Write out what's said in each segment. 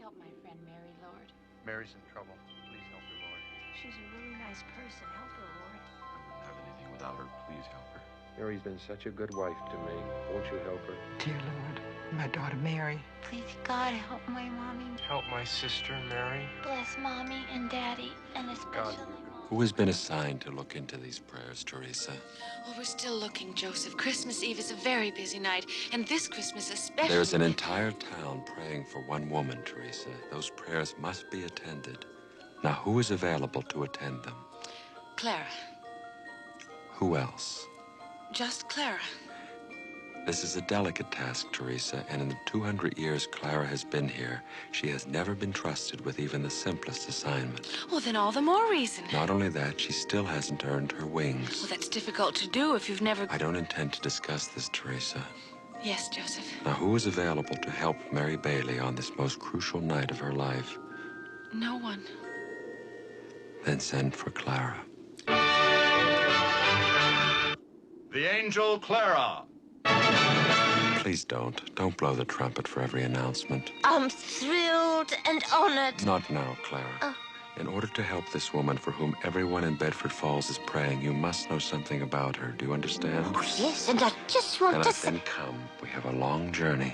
help my friend Mary, Lord. Mary's in trouble. Please help her, Lord. She's a really nice person. Help her, Lord. I wouldn't have anything without her. Please help her. Mary's been such a good wife to me. Won't you help her? Dear Lord, my daughter Mary. Please, God, help my mommy. Help my sister, Mary. Bless mommy and daddy, and especially mom. Who has been assigned to look into these prayers, Teresa? Well, we're still looking, Joseph. Christmas Eve is a very busy night, and this Christmas especially. There's an entire town praying for one woman, Teresa. Those prayers must be attended. Now, who is available to attend them? Clara. Who else? Just Clara. This is a delicate task, Teresa, and in the 200 years Clara has been here, she has never been trusted with even the simplest assignment. Well, then all the more reason. Not only that, she still hasn't earned her wings. Well, that's difficult to do if you've never... I don't intend to discuss this, Teresa. Yes, Joseph. Now, who is available to help Mary Baily on this most crucial night of her life? No one. Then send for Clara. The angel Clara. Please don't. Don't blow the trumpet for every announcement. I'm thrilled and honored. Not now, Clara. In order to help this woman for whom everyone in Bedford Falls is praying, you must know something about her. Do you understand? Oh, yes, and I just want to... Then come. We have a long journey.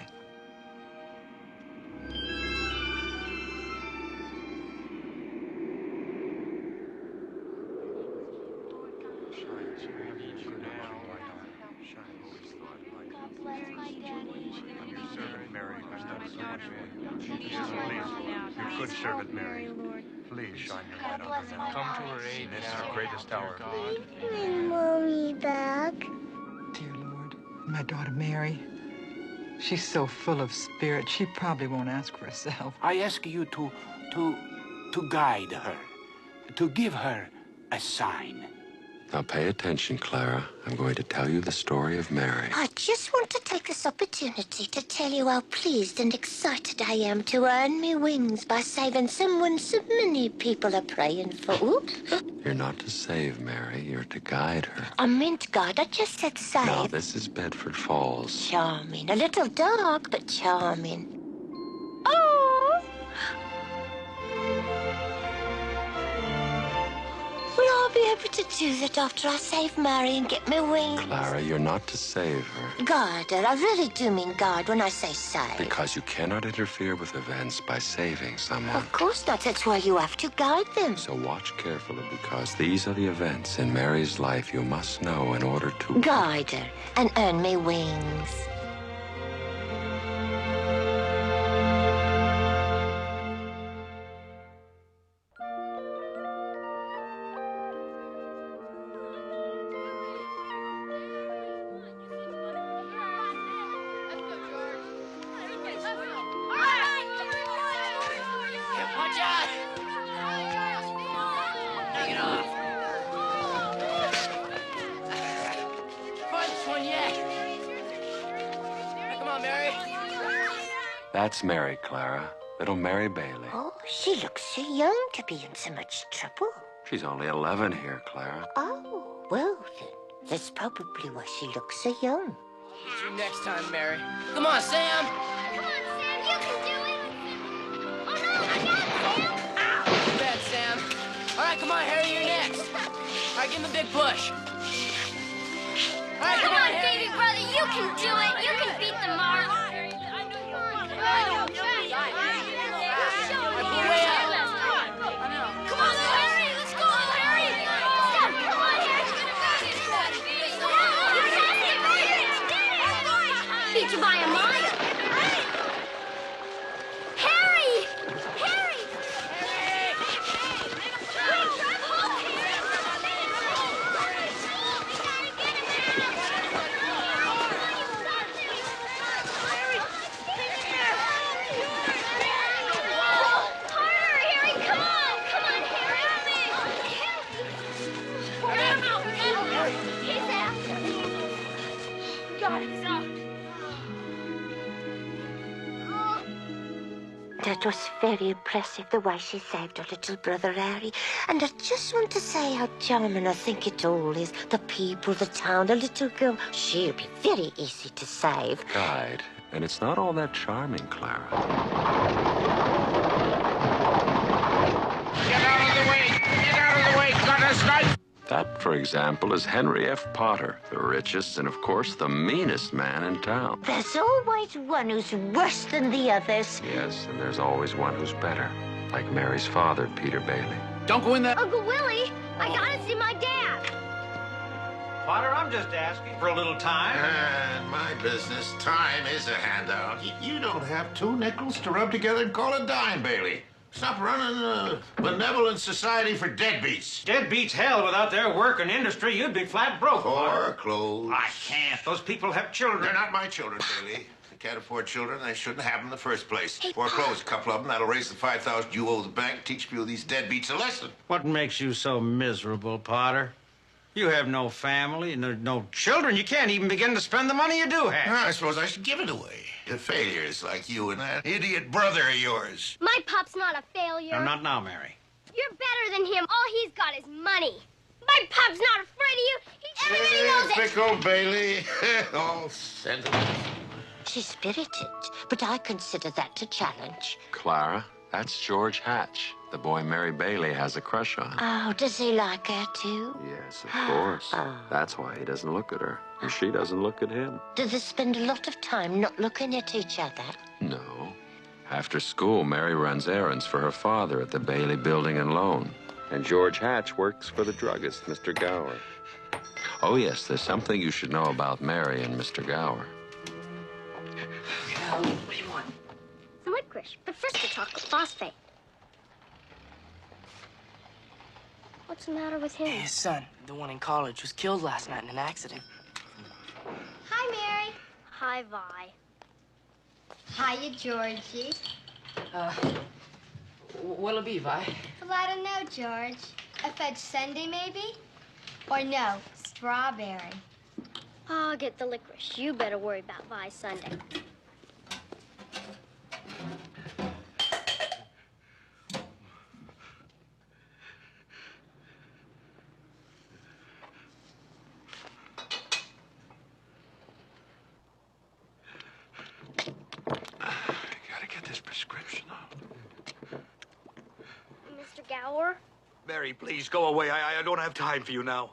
Your good servant, Mary. Please shine your light on her now. Come to her aid in her greatest hour. Bring Mommy back. Dear Lord, my daughter Mary. She's so full of spirit, she probably won't ask for herself. I ask you to guide her, to give her a sign. Now pay attention, Clara. I'm going to tell you the story of Mary. I just want to take this opportunity to tell you how pleased and excited I am to earn me wings by saving someone so many people are praying for. Oops. You're not to save Mary, you're to guide her. I meant God, I just said save. Now, this is Bedford Falls. Charming. A little dark, but charming. Oh! Will I be able to do that after I save Mary and get me wings? Clara, you're not to save her. Guard her. I really do mean guard when I say save. Because you cannot interfere with events by saving someone. Of course not. That's why you have to guide them. So watch carefully, because these are the events in Mary's life you must know in order to... Guide her and earn me wings. That's Mary, Clara. Little Mary Baily. Oh, she looks so young to be in so much trouble. She's only 11 here, Clara. Oh, well, then, that's probably why she looks so young. See you next time, Mary. Come on, Sam! Come on, Sam, you can do it! Oh, no, I got it, Sam! Ow! Too bad, Sam. All right, come on, Harry, you're next. All right, give him a big push. All right, come on, baby brother, you can do it! You can beat the mark! Beat you by a mile. Harry! Harry! Harder, Harry, come on! Come on, Harry! Harry! He's after me. Got it, so. That was very impressive, the way she saved her little brother Harry. And I just want to say how charming I think it all is. The people, the town, the little girl. She'll be very easy to save. Guide. And it's not all that charming, Clara. That, for example, is Henry F. Potter, the richest and, of course, the meanest man in town. There's always one who's worse than the others. Yes, and there's always one who's better, like Mary's father, Peter Baily. Don't go in there. Uncle Willie, I gotta see my dad. Potter, I'm just asking for a little time. And my business, time is a handout. You don't have 2 nickels to rub together and call a dime, Bailey. Stop running a benevolent society for deadbeats. Deadbeats hell, without their work and industry, you'd be flat broke. Or clothes. I can't. Those people have children. They're not my children, Bailey. They can't afford children. They shouldn't have them in the first place. Foreclose a couple of them. That'll raise the $5,000 you owe the bank. Teach a few of these deadbeats a lesson. What makes you so miserable, Potter? You have no family, no children. You can't even begin to spend the money you do have. I suppose I should give it away to failures like you and that idiot brother of yours. My pup's not a failure. No, not now, Mary. You're better than him. All he's got is money. My pup's not afraid of you. Everybody knows it. Fickle Bailey. All sentiment. She's spirited, but I consider that a challenge. Clara, that's George Hatch, the boy Mary Baily has a crush on. Oh, does he like her too? Yes, of course. That's why he doesn't look at her, and she doesn't look at him. Do they spend a lot of time not looking at each other? No. After school, Mary runs errands for her father at the Bailey Building and Loan. And George Hatch works for the druggist, Mr. Gower. Oh, yes, there's something you should know about Mary and Mr. Gower. What do you want? Some licorice, but first a chocolate phosphate. What's the matter with him? His son, the one in college, was killed last night in an accident. Hi, Mary. Hi, Vi. Hiya, Georgie. What'll it be, Vi? Well, I don't know, George. A fudge sundae, maybe? Or no, strawberry. I'll get the licorice. You better worry about Vi's sundae. Mr. Gower? Mary, please, go away. I don't have time for you now.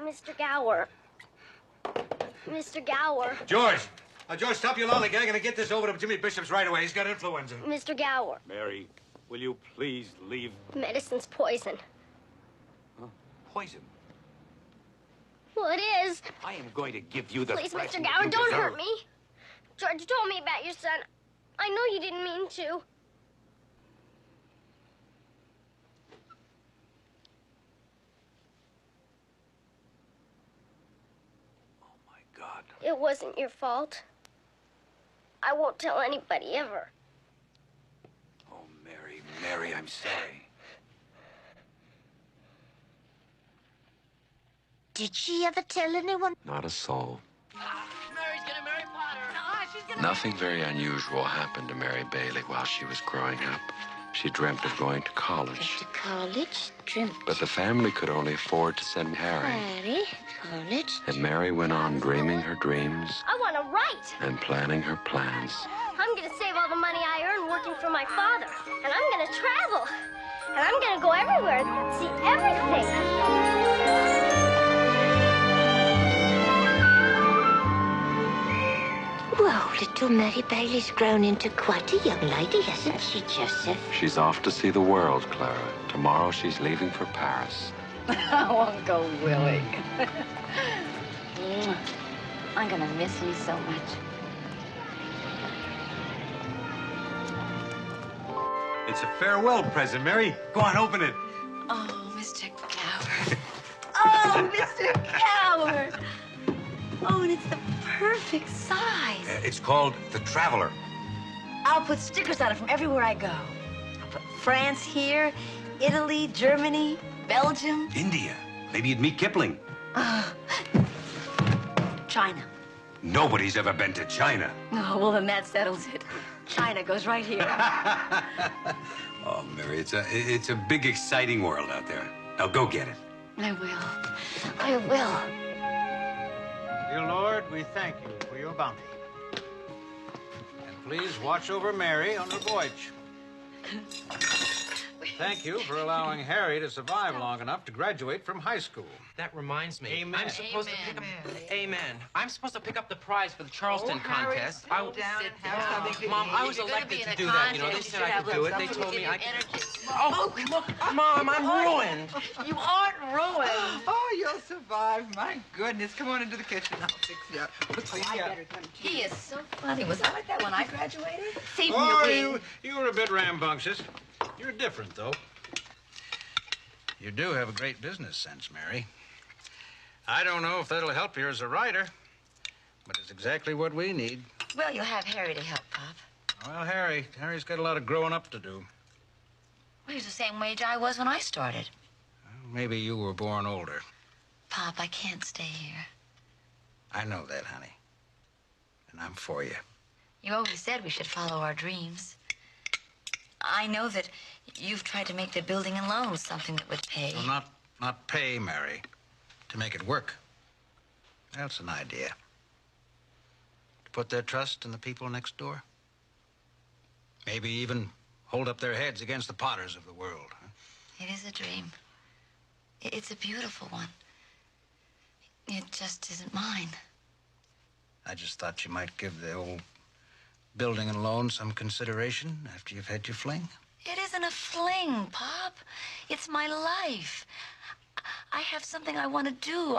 Mr. Gower. Mr. Gower. George! George, stop your lollygag and get this over to Jimmy Bishop's right away. He's got influenza. Mr. Gower. Mary, will you please leave? Medicine's poison. Huh? Poison? Well, it is. I am going to give you the Please, Mr. thrashing Gower, you don't deserve. hurt me. George told me about your son. I know you didn't mean to. God. It wasn't your fault. I won't tell anybody ever. Oh, Mary, I'm sorry. Did she ever tell anyone? Not a soul. Mary's gonna marry Potter. She's gonna... Nothing very unusual happened to Mary Baily while she was growing up. She dreamt of going to college. To college? Dreamt. But the family could only afford to send Harry. College? And Mary went on dreaming her dreams I want to write. and planning her plans. I'm going to save all the money I earn working for my father. And I'm going to travel. And I'm going to go everywhere and see everything. Well, little Mary Baily's grown into quite a young lady, hasn't she, Joseph? She's off to see the world, Clara. Tomorrow she's leaving for Paris. Uncle Willie. I'm gonna miss you so much. It's a farewell present, Mary. Go on, open it. Oh, Mr. Gower. Oh, Mr. Gower. Oh, and it's the perfect size. It's called The Traveler. I'll put stickers on it from everywhere I go. I'll put France here, Italy, Germany, Belgium. India. Maybe you'd meet Kipling. China. Nobody's ever been to China. Oh, well, then that settles it. China goes right here. Oh, Mary, it's a big, exciting world out there. Now go get it. I will. I will. Dear Lord, we thank you for your bounty. And please watch over Mary on her voyage. thank you for allowing Harry to survive long enough to graduate from high school. That reminds me. Amen. I'm supposed to pick up. Amen. I'm supposed to pick up the prize for the Charleston contest. Sit down and have something to Mom, eat. I was elected to do that. You know, they said I could do it. They told me I could. Oh, look, Mom, I'm ruined. You aren't ruined. Oh, you'll survive. My goodness. Come on into the kitchen. I'll fix you up. He is so funny. Was I like that when I graduated? Save me Oh, a wing. you were a bit rambunctious. You're different, though. You do have a great business sense, Mary. I don't know if that'll help you as a writer, but it's exactly what we need. Well, you'll have Harry to help, Pop. Well, Harry's got a lot of growing up to do. Well, he's the same age I was when I started. Maybe you were born older. Pop, I can't stay here. I know that, honey. And I'm for you. You always said we should follow our dreams. I know that you've tried to make the building and loan something that would pay. Well, not pay, Mary. To make it work. That's an idea. To put their trust in the people next door. Maybe even hold up their heads against the Potters of the world. Huh? It is a dream. It's a beautiful one. It just isn't mine. I just thought you might give the old building and loan some consideration after you've had your fling. It isn't a fling, Pop. It's my life. I have something I want to do.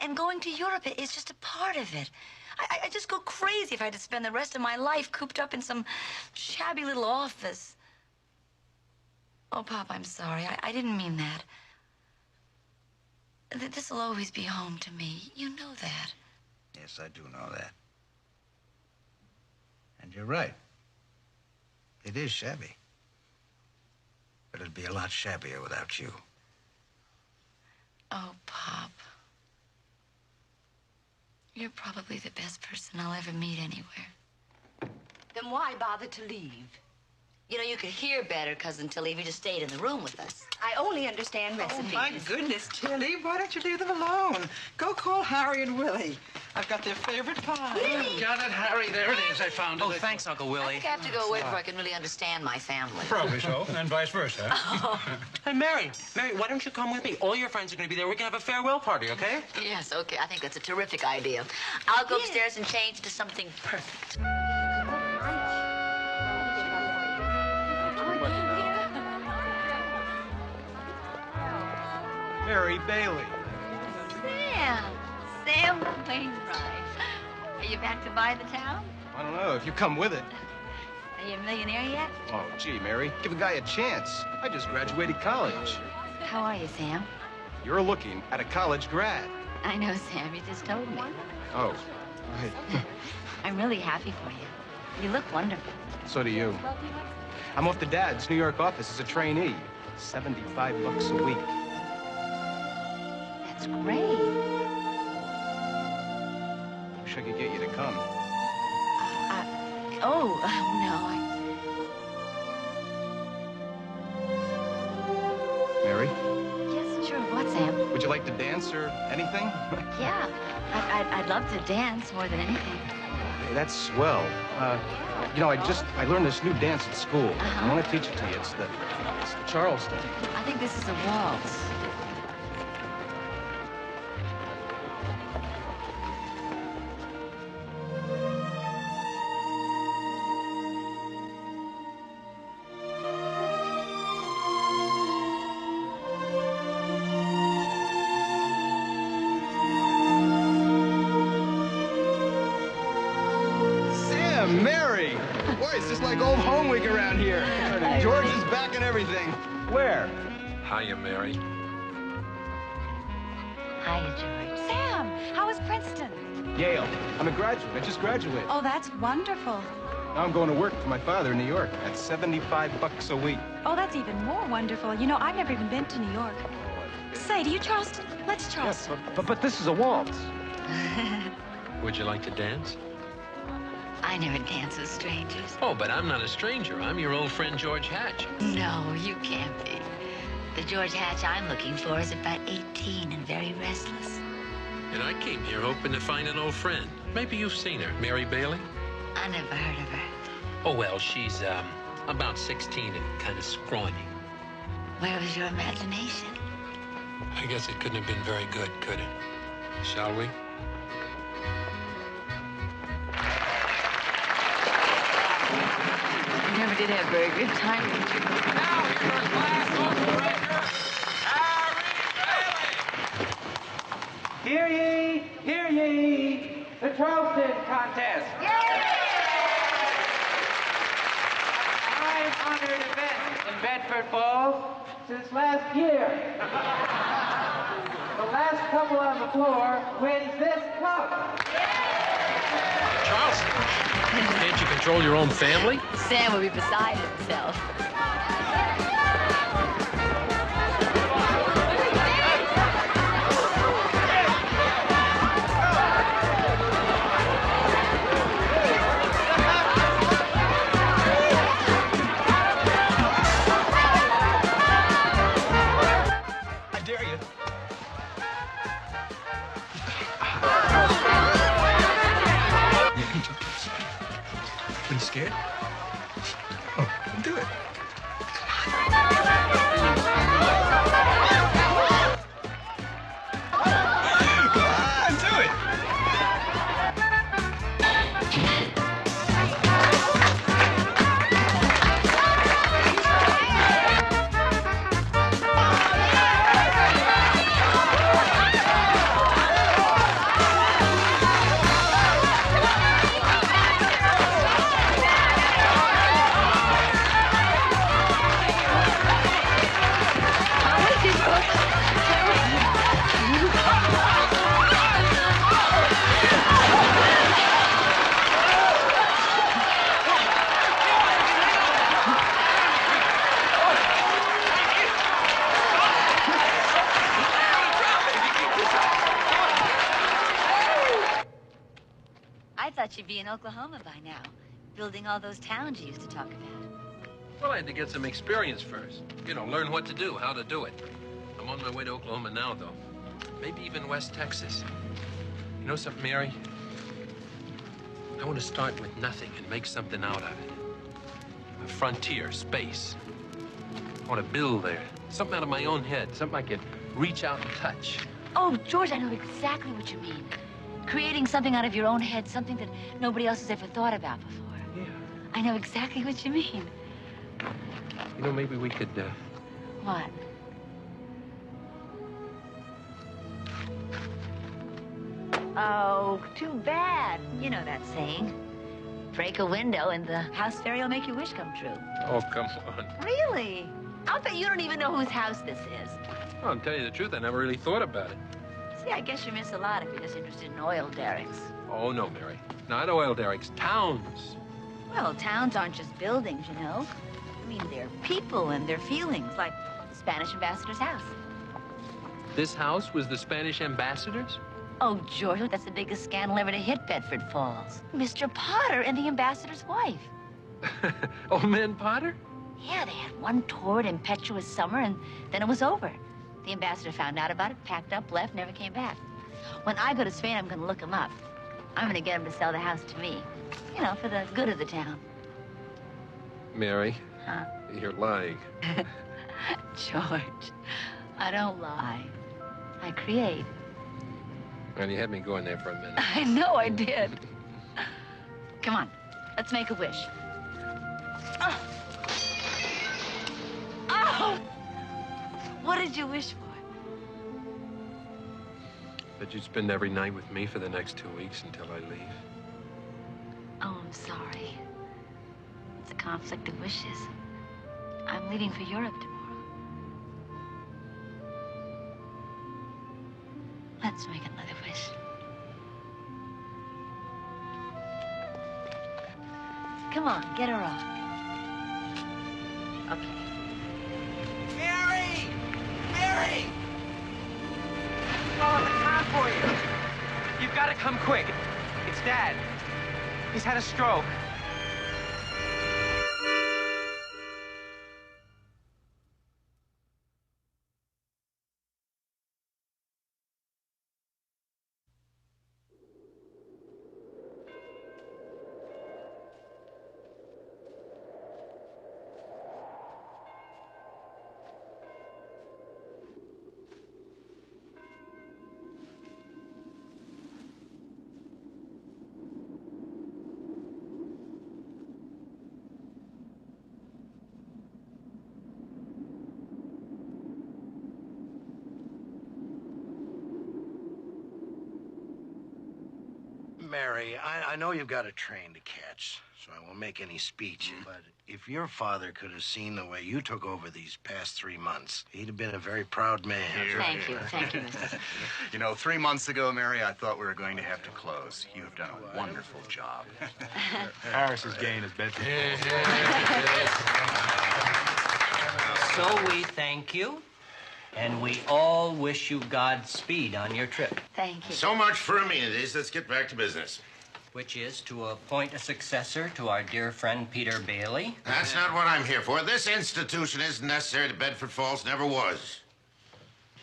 And going to Europe is just a part of it. I just go crazy if I had to spend the rest of my life cooped up in some shabby little office. Oh, Pop, I'm sorry. I didn't mean that. This'll always be home to me. You know that. Yes, I do know that. And you're right. It is shabby. But it'd be a lot shabbier without you. Oh, Pop. You're probably the best person I'll ever meet anywhere. Then why bother to leave? You know, you could hear better, Cousin Tilly, if you just stayed in the room with us. I only understand recipes. Oh, my goodness, Tilly. Why don't you leave them alone? Go call Harry and Willie. I've got their favorite pie. Got it, Harry. There it is. I found it. Oh, thanks, Uncle I Willie. think I have to go away before I can really understand my family. Probably so, and vice versa. Hey, Mary, why don't you come with me? All your friends are going to be there. We can have a farewell party, okay? Yes, okay. I think that's a terrific idea. I'll go upstairs and change into something perfect. Mary Baily. Sam Wainwright. Are you back to buy the town? I don't know if you come with it. Are you a millionaire yet? Oh, gee, Mary, give a guy a chance. I just graduated college. How are you, Sam? You're looking at a college grad. I know, Sam. You just told me. Oh, right. I'm really happy for you. You look wonderful. So do you. I'm off to Dad's New York office as a trainee. $75 a week. That's great. Wish I could get you to come. No. Mary, Yes, sure. What, Sam? would you like to dance or anything? Yeah. I'd love to dance more than anything. Hey, that's swell. You know, I learned this new dance at school. I want to teach it to you. It's the Charleston. I think this is a waltz. Sam, Mary! Boy, it's just like old home week around here. George is back and everything. Where? Hiya, Mary. Hiya, George. Sam, how was Princeton? Yale. I'm a graduate. I just graduated. Oh, that's wonderful. Now I'm going to work for my father in New York. That's $75 a week. Oh, that's even more wonderful. You know, I've never even been to New York. Say, do you Charleston? Let's Charleston. Yes, but this is a waltz. Would you like to dance? I never dance with strangers. Oh, but I'm not a stranger. I'm your old friend George Hatch. No, you can't be. The George Hatch I'm looking for is about 18 and very restless. And I came here hoping to find an old friend. Maybe you've seen her, Mary Baily? I never heard of her. Oh, well, she's about 16 and kind of scrawny. Where was your imagination? I guess it couldn't have been very good, could it? Shall we? You never did have very good timing. Now for your class operator, Mary Baily. Hear ye, hear ye, the Charleston contest. 500 events in Bedford Falls since last year. The last couple on the floor wins this cup. Charleston, can't you control your own family? Sam would be beside himself. I dare you. Are you scared? Oh, do it. Do it. I thought you'd be in Oklahoma by now, building all those towns you used to talk about. Well, I had to get some experience first. You know, learn what to do, how to do it. I'm on my way to Oklahoma now, though. Maybe even West Texas. You know something, Mary? I want to start with nothing and make something out of it. A frontier, space. I want to build there. Something out of my own head. Something I could reach out and touch. Oh, George, I know exactly what you mean. Creating something out of your own head, something that nobody else has ever thought about before. Yeah. I know exactly what you mean. You know, maybe we could, What? Oh, too bad. You know that saying. Break a window and the house fairy will make your wish come true. Oh, come on. Really? I'll bet you don't even know whose house this is. Well, to tell you the truth, I never really thought about it. See, I guess you miss a lot if you're just interested in oil derricks. Oh, no, Mary. Not oil derricks, towns. Well, towns aren't just buildings, you know. I mean, they're people and their feelings, like the Spanish ambassador's house. This house was the Spanish ambassador's? Oh, George, that's the biggest scandal ever to hit Bedford Falls. Mr. Potter and the ambassador's wife. Old man Potter? Yeah, they had one torrid, impetuous summer, and then it was over. The ambassador found out about it, packed up, left, never came back. When I go to Spain, I'm going to look him up. I'm going to get him to sell the house to me. You know, for the good of the town. Mary, Huh? you're lying. George, I don't lie. I create. And you had me going there for a minute. I know I did. Come on, let's make a wish. Oh! Oh! What did you wish for? That you'd spend every night with me for the next 2 weeks until I leave. Oh, I'm sorry. It's a conflict of wishes. I'm leaving for Europe tomorrow. Let's make another wish. Come on, get her off. Okay. Mary! Mary! Oh, the time for you. You've got to come quick. It's Dad. He's had a stroke. Mary, I know you've got a train to catch, so I won't make any speech. But if your father could have seen the way you took over these past 3 months, he'd have been a very proud man. Thank you, Mrs. You know, 3 months ago, Mary, I thought we were going to have to close. You have done a wonderful job. Harris's gain is better. So we thank you, and we all wish you Godspeed on your trip. Thank you. So much for amenities. Let's get back to business. Which is to appoint a successor to our dear friend Peter Baily. That's not what I'm here for. This institution isn't necessary to Bedford Falls, never was.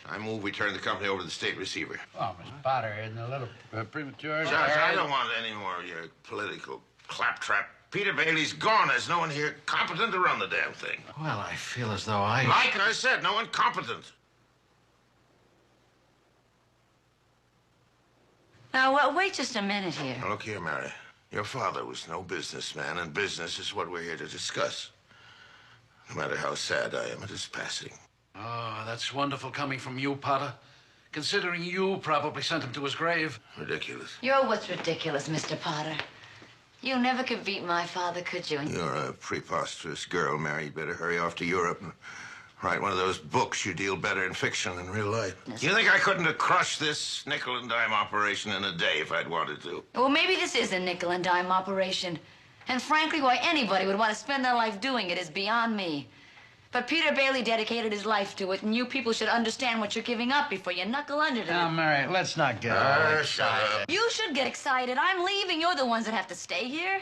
I move we turn the company over to the state receiver. Oh, Mr. Potter, isn't a little premature? Judge, I don't want any more of your political claptrap. Peter Baily's gone. There's no one here competent to run the damn thing. Well, I feel as though I... Like I said, no one competent. Now, well, wait just a minute here. Now, look here, Mary. Your father was no businessman, and business is what we're here to discuss. No matter how sad I am at his passing. Oh, that's wonderful coming from you, Potter. Considering you probably sent him to his grave. Ridiculous. You're what's ridiculous, Mr. Potter. You never could beat my father, could you? You're a preposterous girl, Mary. You'd better hurry off to Europe and write one of those books. You deal better in fiction than real life. You think I couldn't have crushed this nickel and dime operation in a day if I'd wanted to? Well, maybe this is a nickel and dime operation. And frankly, why anybody would want to spend their life doing it is beyond me. But Peter Baily dedicated his life to it, and you people should understand what you're giving up before you knuckle under to Now, it. Mary, let's not get shut up. You should get excited. I'm leaving. You're the ones that have to stay here.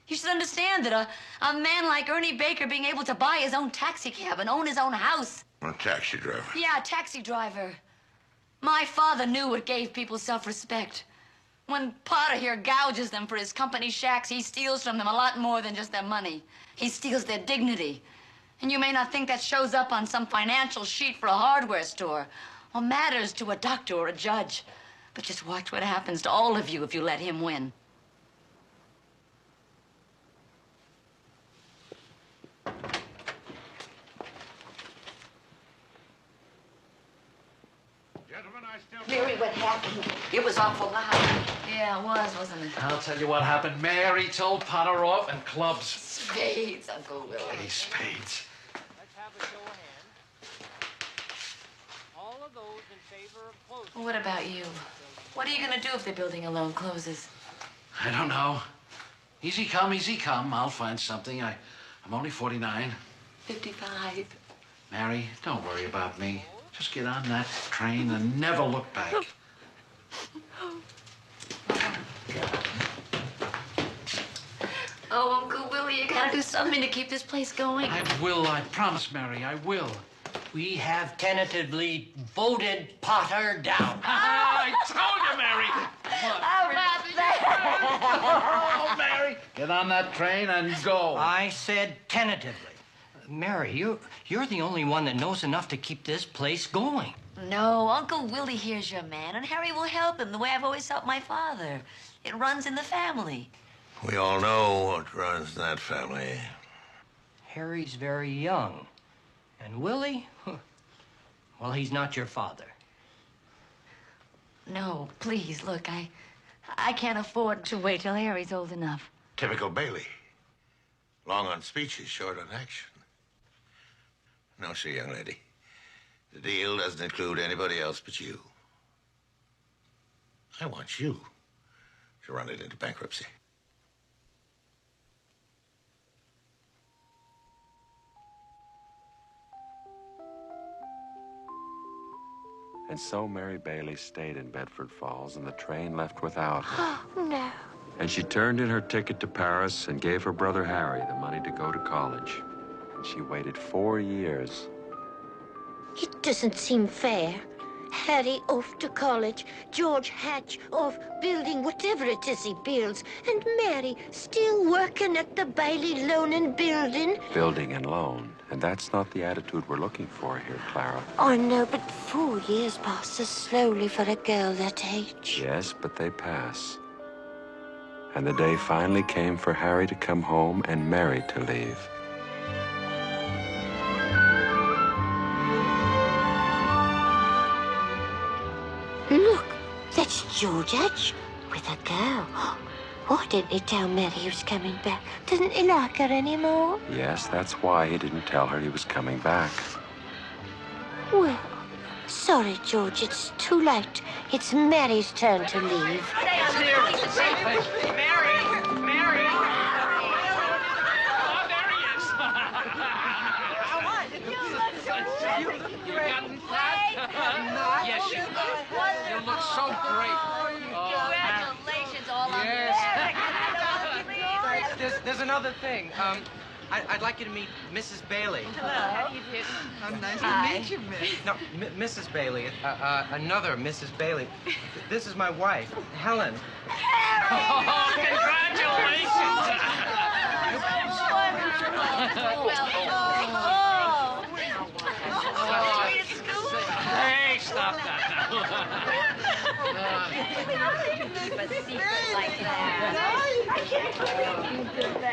You should understand that a man like Ernie Baker being able to buy his own taxi cab and own his own house. I'm a taxi driver. Yeah, a taxi driver. My father knew what gave people self-respect. When Potter here gouges them for his company shacks, he steals from them a lot more than just their money. He steals their dignity. And you may not think that shows up on some financial sheet for a hardware store or matters to a doctor or a judge. But just watch what happens to all of you if you let him win. Mary, what happened? It was awful loud. Yeah, it was, wasn't it? I'll tell you what happened. Mary told Potter off and clubs. Spades, Uncle Willie. Hey, spades. Let's have a show of hands. All of those in favor of closing. Well, what about you? What are you going to do if the building alone closes? I don't know. Easy come, easy come. I'll find something. I'm only 49. 55. Mary, don't worry about me. Just get on that train and never look back. Oh, Uncle Willie, you gotta do something to keep this place going. I will, I promise, Mary, I will. We have tentatively voted Potter down. I told you, Mary! How about that? Oh, Mary! Get on that train and go. I said tentatively. Mary, you're the only one that knows enough to keep this place going. No, Uncle Willie here's your man, and Harry will help him the way I've always helped my father. It runs in the family. We all know what runs in that family. Harry's very young. And Willie, well, he's not your father. No, please, look, I can't afford to wait till Harry's old enough. Typical Baily. Long on speeches, short on action. No, sir, young lady. The deal doesn't include anybody else but you. I want you to run it into bankruptcy. And so Mary Baily stayed in Bedford Falls, and the train left without her. Oh, no. And she turned in her ticket to Paris and gave her brother Harry the money to go to college. And she waited 4 years. It doesn't seem fair. Harry off to college, George Hatch off building whatever it is he builds, and Mary still working at the Baily Loan and Building. Building and loan. And that's not the attitude we're looking for here, Clara. I know, but 4 years passes slowly for a girl that age. Yes, but they pass. And the day finally came for Harry to come home and Mary to leave. Look, that's George Hatch. With a girl? Why didn't he tell Mary he was coming back? Doesn't he like her anymore? Yes, that's why he didn't tell her he was coming back. Well, sorry, George, it's too late. It's Mary's turn to leave. Yes, you look so great. Congratulations all on Yes. you. There's another thing. I'd like you to meet Mrs. Baily. Hello. How do you do? How nice Hi. to meet you, Miss. No, Mrs. Baily. Another Mrs. Baily. This is my wife, Helen. Hey, stop that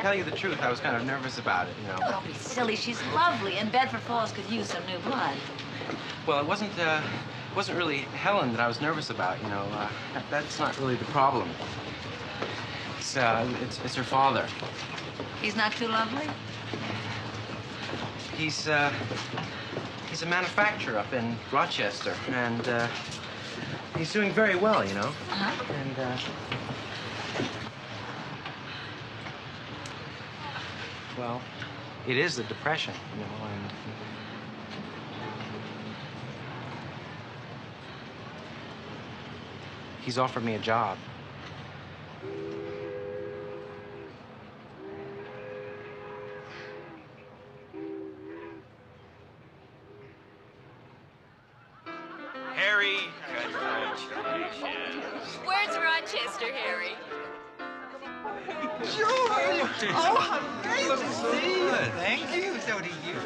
Tell you the truth, I was kind of nervous about it, you know. Don't be silly. She's lovely, and Bedford Falls could use some new blood. Well, it wasn't really Helen that I was nervous about, you know. That's not really the problem. It's her father. He's not too lovely? He's a manufacturer up in Rochester, and he's doing very well, you know. Uh-huh. And well, it is the Depression, you know, and he's offered me a job. Harry, congratulations. Where's Rochester, Harry? George! Oh, how nice to see you. Good. Thank you. So do you.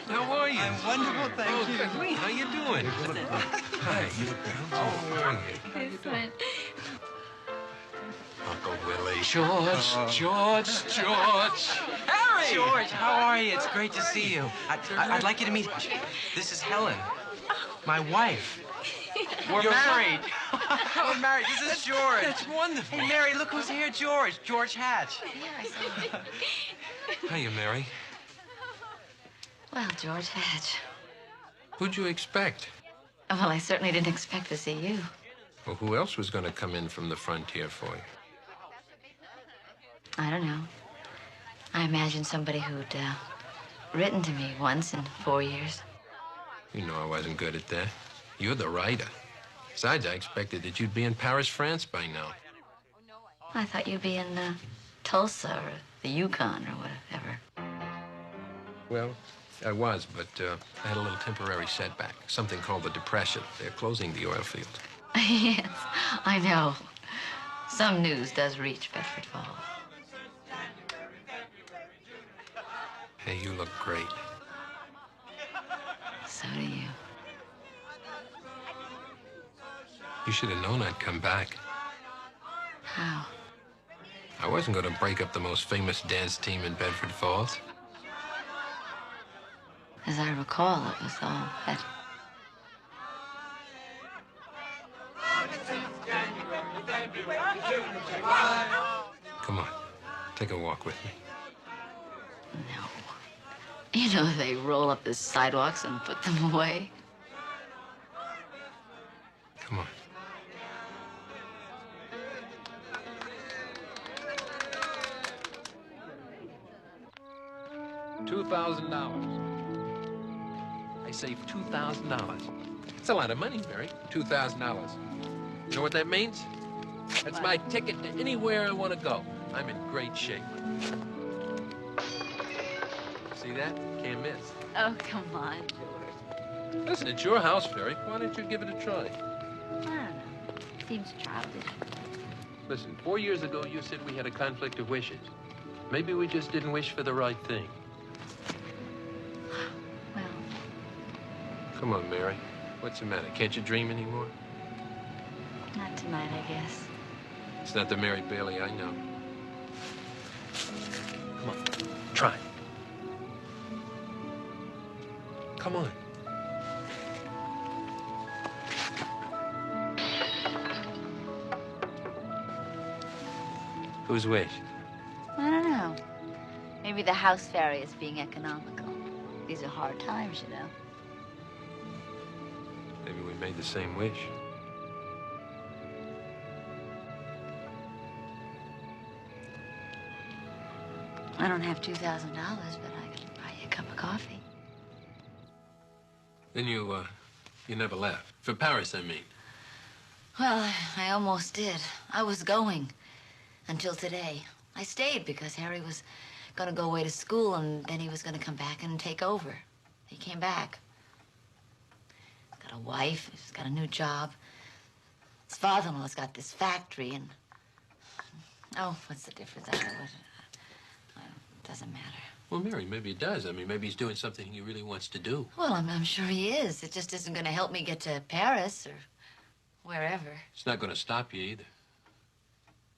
How are you? I'm wonderful, thank you. Good. How you doing? Hi. How are you? Uncle Willie. George. Harry! George, how are you? It's great to see you. I'd like you to meet... This is Helen, my wife. We're married. We're married. This is George. That's wonderful. Hey, Mary, look who's here. George Hatch. Hiya, Mary. Well, George Hatch. Who'd you expect? Well, I certainly didn't expect to see you. Well, who else was going to come in from the frontier for you? I don't know. I imagined somebody who'd written to me once in 4 years. You know I wasn't good at that. You're the writer. Besides, I expected that you'd be in Paris, France by now. I thought you'd be in Tulsa or the Yukon or whatever. Well, I was, but I had a little temporary setback. Something called the Depression. They're closing the oil field. Yes, I know. Some news does reach Bedford Falls. Hey, you look great. So do you. You should have known I'd come back. How? I wasn't going to break up the most famous dance team in Bedford Falls. As I recall, it was all that. Come on, take a walk with me. No. You know, they roll up the sidewalks and put them away. Come on. $2,000. I saved $2,000. It's a lot of money, Mary. $2,000. You know what that means? That's my ticket to anywhere I want to go. I'm in great shape. See that? Can't miss. Oh, come on, George. Listen, it's your house, Mary. Why don't you give it a try? I don't know. Seems childish. Listen, 4 years ago, you said we had a conflict of wishes. Maybe we just didn't wish for the right thing. Well... Come on, Mary. What's the matter? Can't you dream anymore? Not tonight, I guess. It's not the Mary Baily I know. Come on, try. Come on. Whose wish? I don't know. Maybe the house fairy is being economical. These are hard times, you know. Maybe we made the same wish. I don't have $2,000, but I could buy you a cup of coffee. Then you never left. For Paris, I mean. Well, I almost did. I was going until today. I stayed because Harry was going to go away to school, and then he was going to come back and take over. He came back. He's got a wife. He's got a new job. His father-in-law's got this factory, and... Oh, what's the difference? It doesn't matter. Well, Mary, maybe it does. I mean, maybe he's doing something he really wants to do. Well, I'm sure he is. It just isn't going to help me get to Paris or wherever. It's not going to stop you either.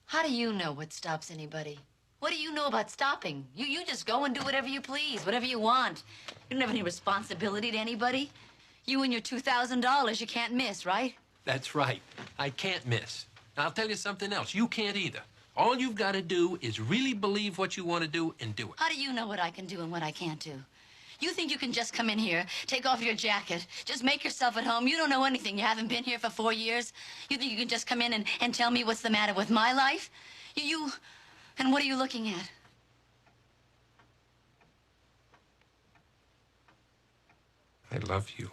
How do you know what stops anybody? What do you know about stopping? You just go and do whatever you please, whatever you want. You don't have any responsibility to anybody. You and your $2,000 you can't miss, right? That's right. I can't miss. Now, I'll tell you something else. You can't either. All you've got to do is really believe what you want to do and do it. How do you know what I can do and what I can't do? You think you can just come in here, take off your jacket, just make yourself at home? You don't know anything. You haven't been here for 4 years. You think you can just come in and tell me what's the matter with my life? And what are you looking at? I love you.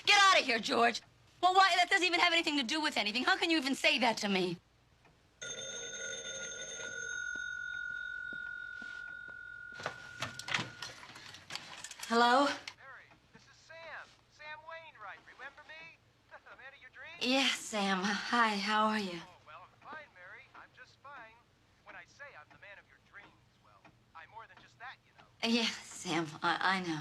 Get out of here, George. Well, why? That doesn't even have anything to do with anything. How can you even say that to me? Hello? Mary, this is Sam. Sam Wainwright. Remember me? The man of your dreams? Yes, Sam. Hi, how are you? Oh, well, I'm fine, Mary. I'm just fine. When I say I'm the man of your dreams, well, I'm more than just that, you know. Yes, Sam. I know.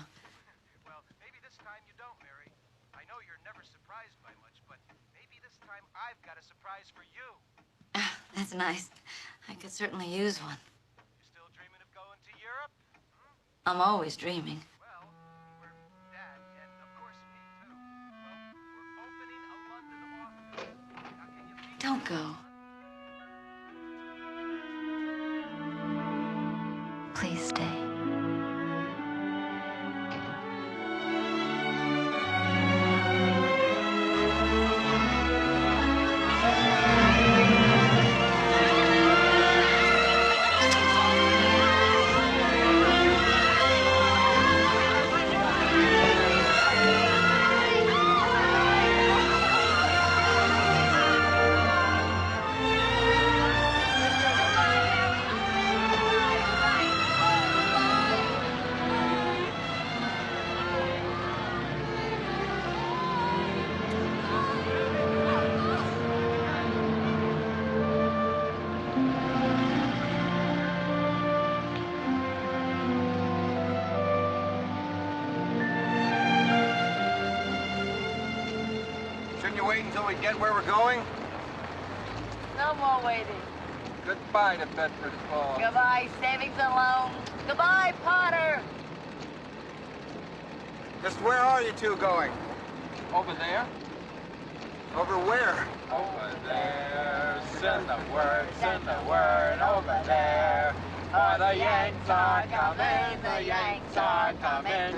Well, maybe this time you don't, Mary. I know you're never surprised by much, but maybe this time I've got a surprise for you. That's nice. I could certainly use one. You still dreaming of going to Europe? I'm always dreaming. Don't go. Please stay. Wait until we get where we're going? No more waiting. Goodbye to Bedford Falls. Goodbye, savings and loans. Goodbye, Potter. Just where are you two going? Over there. Over where? Over there. Send the word over there. For the Yanks are coming, the Yanks are coming.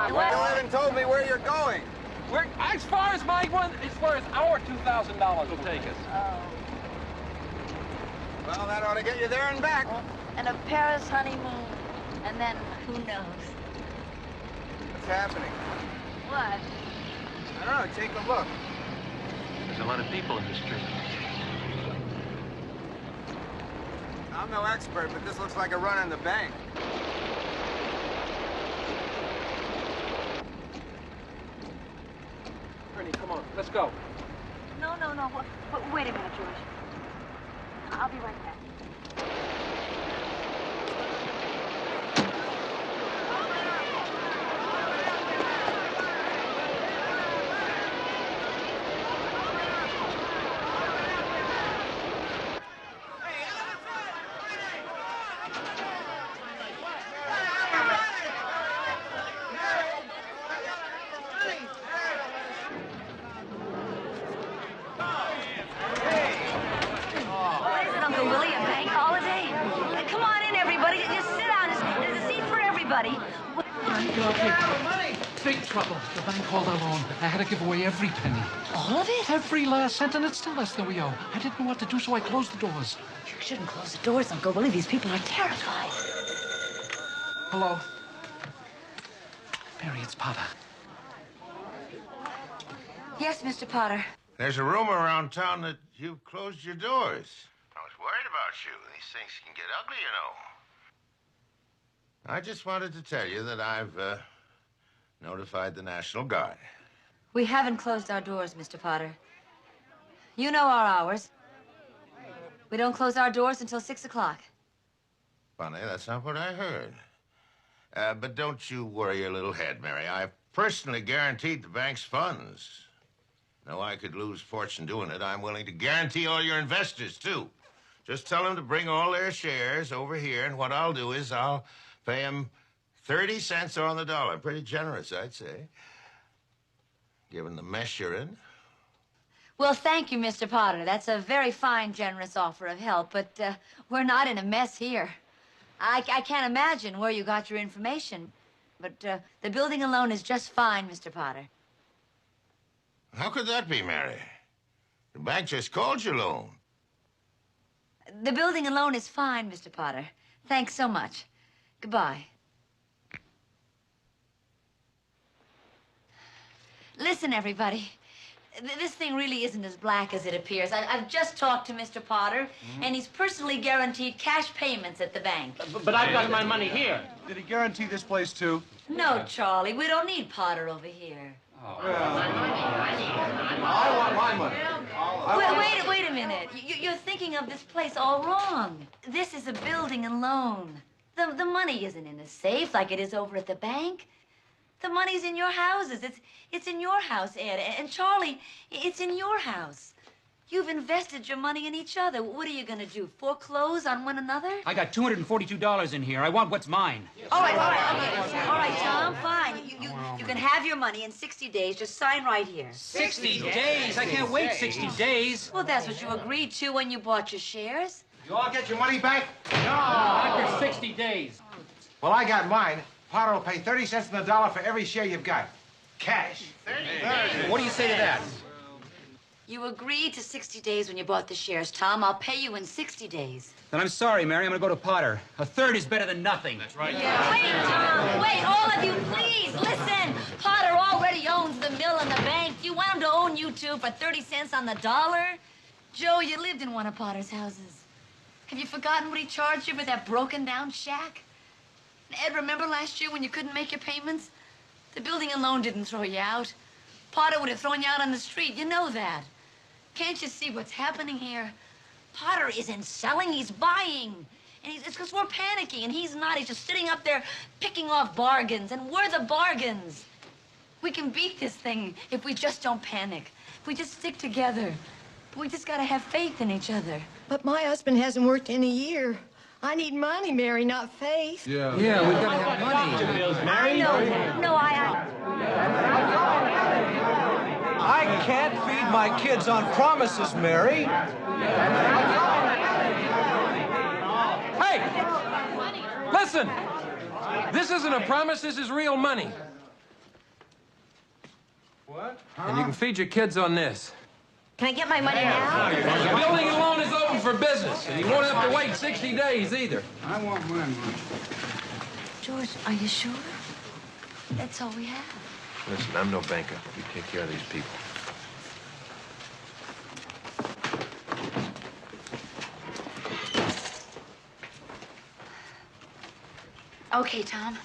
You haven't told me where you're going. As far as our $2,000 will take us. Oh. Well, that ought to get you there and back. And a Paris honeymoon. And then who knows? What's happening? What? I don't know. Take a look. There's a lot of people in the street. I'm no expert, but this looks like a run in the bank. Come on, let's go. No. Wait a minute, George. I'll be right back. everybody. Big trouble. The bank called our loan. I had to give away every penny. All of it? Every last cent, and it's still less than we owe. I didn't know what to do, so I closed the doors. You shouldn't close the doors, Uncle Willie. These people are terrified. Hello? Mary, it's Potter. Yes, Mr. Potter. There's a rumor around town that you've closed your doors. I was worried about you. These things can get ugly, you know. I just wanted to tell you that I've notified the National Guard. We haven't closed our doors, Mr. Potter. You know our hours. We don't close our doors until 6 o'clock. Funny, that's not what I heard. But don't you worry your little head, Mary. I've personally guaranteed the bank's funds. Though I could lose fortune doing it, I'm willing to guarantee all your investors, too. Just tell them to bring all their shares over here, and what I'll do is I'll pay them 30 cents on the dollar. Pretty generous, I'd say, given the mess you're in. Well, thank you, Mr. Potter. That's a very fine, generous offer of help, but we're not in a mess here. I can't imagine where you got your information, but the building alone is just fine, Mr. Potter. How could that be, Mary? The bank just called your loan. The building alone is fine, Mr. Potter. Thanks so much. Goodbye. Listen, everybody. This thing really isn't as black as it appears. I've just talked to Mr. Potter, and he's personally guaranteed cash payments at the bank. But I've got my money here. Did he guarantee this place, too? No, Charlie, we don't need Potter over here. I want my money. Wait a minute. You're thinking of this place all wrong. This is a building and loan. The money isn't in a safe like it is over at the bank. The money's in your houses. It's in your house, Ed. And Charlie, it's in your house. You've invested your money in each other. What are you going to do, foreclose on one another? I got $242 in here. I want what's mine. All right, Tom, fine. You can have your money in 60 days. Just sign right here. 60 days? I can't wait 60 days. Well, that's what you agreed to when you bought your shares. You all get your money back? No, after 60 days. Well, I got mine. Potter will pay 30 cents on the dollar for every share you've got. Cash. 30. What do you say to that? You agreed to 60 days when you bought the shares, Tom. I'll pay you in 60 days. Then I'm sorry, Mary. I'm going to go to Potter. A third is better than nothing. That's right. Yeah. Wait, Tom. Wait, all of you, please, listen. Potter already owns the mill and the bank. You want him to own you two for 30 cents on the dollar? Joe, you lived in one of Potter's houses. Have you forgotten what he charged you for that broken-down shack? Ed, remember last year when you couldn't make your payments? The building alone didn't throw you out. Potter would have thrown you out on the street. You know that. Can't you see what's happening here? Potter isn't selling, he's buying. And it's because we're panicking, and he's not. He's just sitting up there picking off bargains, and we're the bargains. We can beat this thing if we just don't panic. If we just stick together. But we just gotta have faith in each other. But my husband hasn't worked in a year. I need money, Mary, not faith. Yeah, we've got to have money. I know that. No, I can't feed my kids on promises, Mary. Hey! Listen! This isn't a promise, this is real money. What? And you can feed your kids on this. Can I get my money now? The building and loan is open for business, and you won't have to wait 60 days either. I want my money. George, are you sure? That's all we have. Listen, I'm no banker. You take care of these people. Okay, Tom.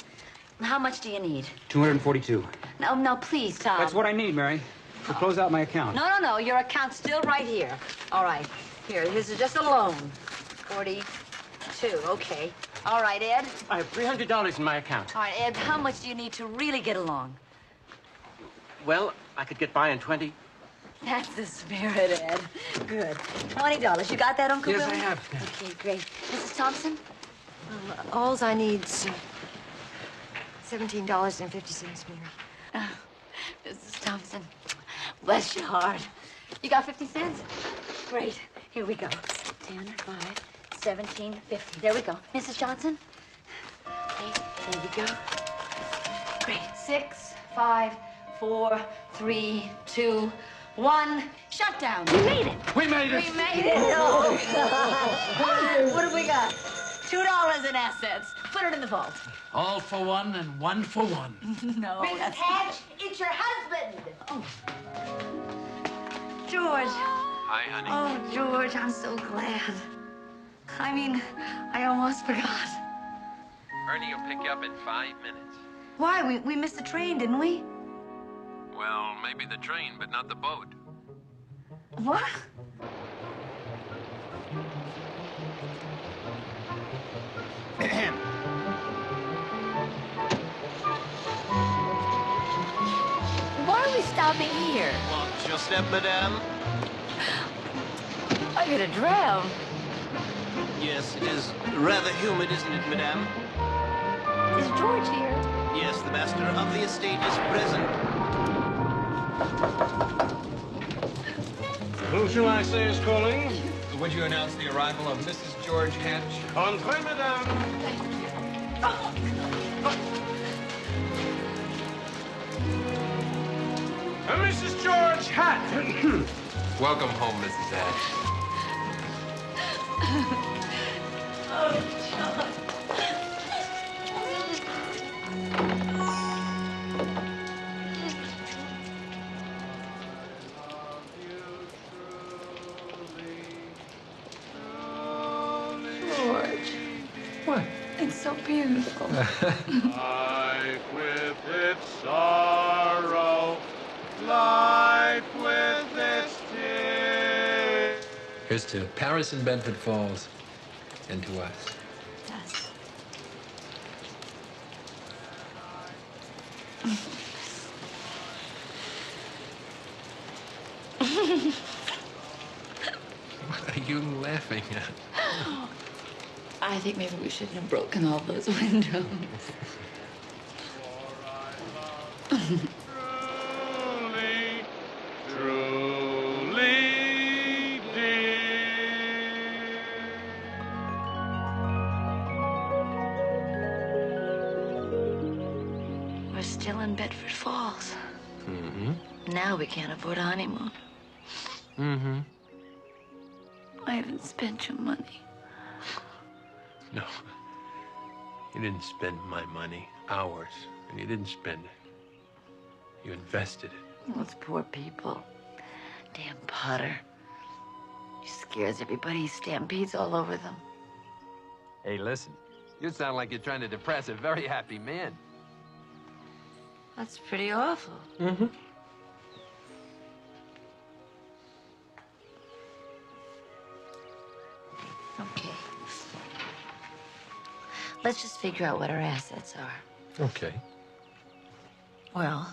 How much do you need? 242. No, please, Tom. That's what I need, Mary, to close out my account. No. Your account's still right here. All right. Here, this is just a loan. 42. Okay. All right, Ed. I have $300 in my account. All right, Ed, how much do you need to really get along? Well, I could get by in 20. That's the spirit, Ed. Good. $20. You got that, Uncle Yes, Willie? I have. Okay, great. Mrs. Thompson? Alls I need's $17.50, Mary. Oh, Mrs. Thompson, bless your heart. You got 50 cents? Great. Here we go. 10, 5, 17, 50. There we go. Mrs. Johnson? 8, There we go. Great. 6, 5, 4, 3, 2, 1. Shutdown. We made it. We made it. We made it. Oh, God. What have we got? $2 in assets. Put it in the vault. All for one and one for one. No. Mrs. Hatch, it's your husband. Oh. George. Hi, honey. Oh, George, I'm so glad. I mean, I almost forgot. Ernie will pick you up in 5 minutes. Why? We missed the train, didn't we? Well, maybe the train, but not the boat. What? Why are we stopping here? Want your step, madame? I'm gonna drown. Yes, it is rather humid, isn't it, madame? Is George here? Yes, the master of the estate is present. Who shall I say is calling? Would you announce the arrival of Mrs. George Hatch? Entrez, madame. Mrs. George Hatch. Welcome home, Mrs. Hatch. Oh, John. George. What? It's so beautiful. Life with its sorrow, life with its tears. Here's to Paris and Bedford Falls, and to us. Yes. What are you laughing at? I think maybe we shouldn't have broken all those windows. Truly, truly dear. We're still in Bedford Falls. Mm-hmm. Now we can't afford a honeymoon. Mm-hmm. I haven't spent your money. No. You didn't spend my money. Ours. And you didn't spend it. You invested it. Those poor people. Damn Potter. He scares everybody. He stampedes all over them. Hey, listen. You sound like you're trying to depress a very happy man. That's pretty awful. Mm-hmm. Okay. Let's just figure out what our assets are. Okay. Well,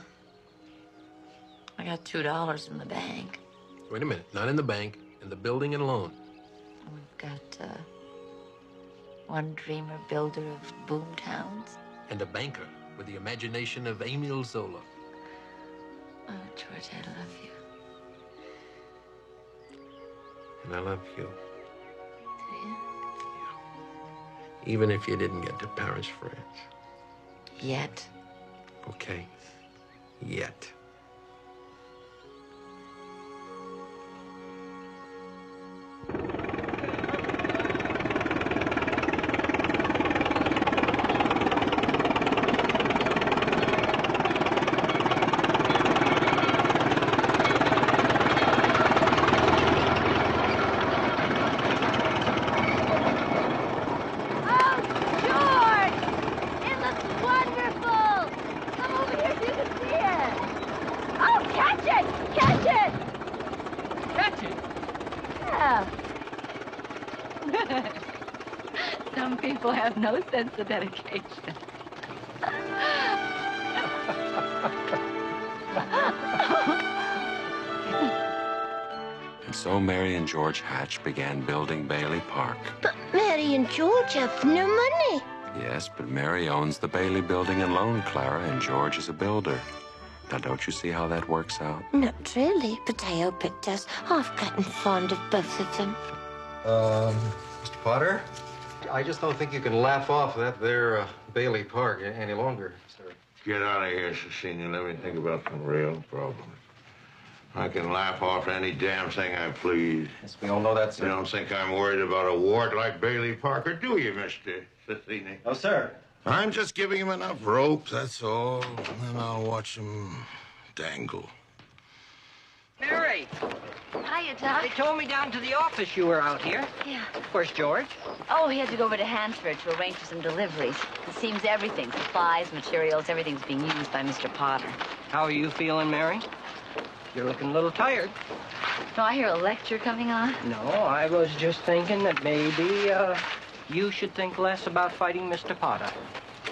I got $2 in the bank. Wait a minute. Not in the bank. In the building and loan. We've got one dreamer builder of boom towns. And a banker with the imagination of Emile Zola. Oh, George, I love you. And I love you. Do you? Even if you didn't get to Paris, France. Yet. Okay. Yet. Some people have no sense of dedication. And so Mary and George Hatch began building Bailey Park. But Mary and George have no money. Yes, but Mary owns the Bailey Building and Loan, Clara, and George is a builder. Now, don't you see how that works out? Not really, but I hope it does. I've gotten fond of both of them. Mr. Potter, I just don't think you can laugh off that there Bailey Park any longer, sir. Get out of here, Cecilia. Let me think about some real problems. I can laugh off any damn thing I please. Yes, we all know that, sir. You don't think I'm worried about a wart like Bailey Parker, do you, Mr. Cecilia? No, sir. I'm just giving him enough rope, that's all. And then I'll watch him dangle. Mary! Hiya, Doc. They told me down to the office you were out here. Yeah. Where's George? Oh, he had to go over to Hansford to arrange for some deliveries. It seems everything, supplies, materials, everything's being used by Mr. Potter. How are you feeling, Mary? You're looking a little tired. No, I hear a lecture coming on. No, I was just thinking that maybe, you should think less about fighting Mr. Potter.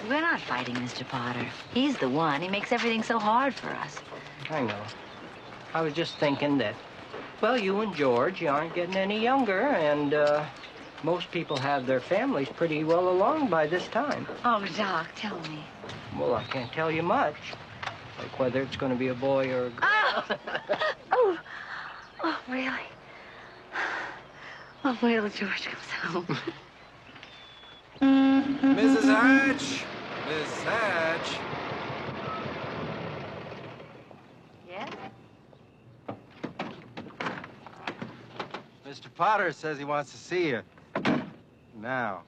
We're not fighting Mr. Potter. He's the one. He makes everything so hard for us. I know. I was just thinking that, well, you and George, you aren't getting any younger, and, most people have their families pretty well along by this time. Oh, Doc, tell me. Well, I can't tell you much. Like whether it's going to be a boy or a girl. Oh! Oh, really? Oh, wait till George comes home. Mrs. Hatch! Miss Hatch! Yes? Mr. Potter says he wants to see you. Now.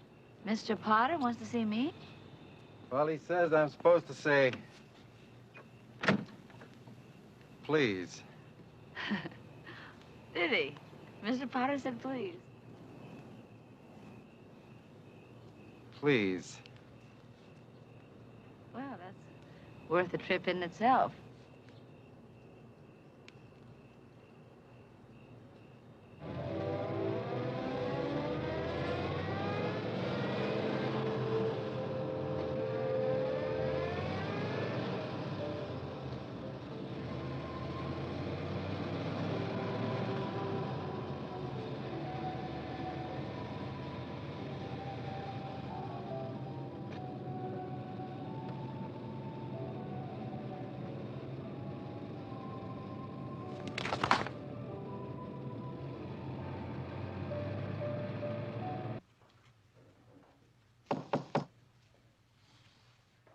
Mr. Potter wants to see me? Well, he says I'm supposed to say, please. Did he? Mr. Potter said please. Please. Well, that's worth a trip in itself.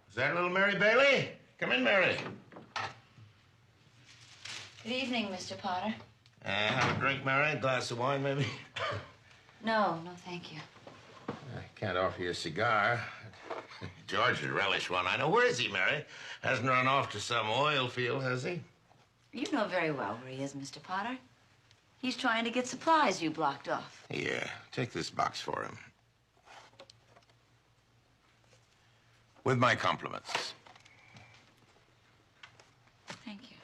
Is that little Mary Baily? Come in, Mary. Good evening, Mr. Potter. Have a drink, Mary? A glass of wine, maybe? No, thank you. I can't offer you a cigar. George would relish one. I know. Where is he, Mary? Hasn't run off to some oil field, has he? You know very well where he is, Mr. Potter. He's trying to get supplies you blocked off. Here, take this box for him. With my compliments. Thank you.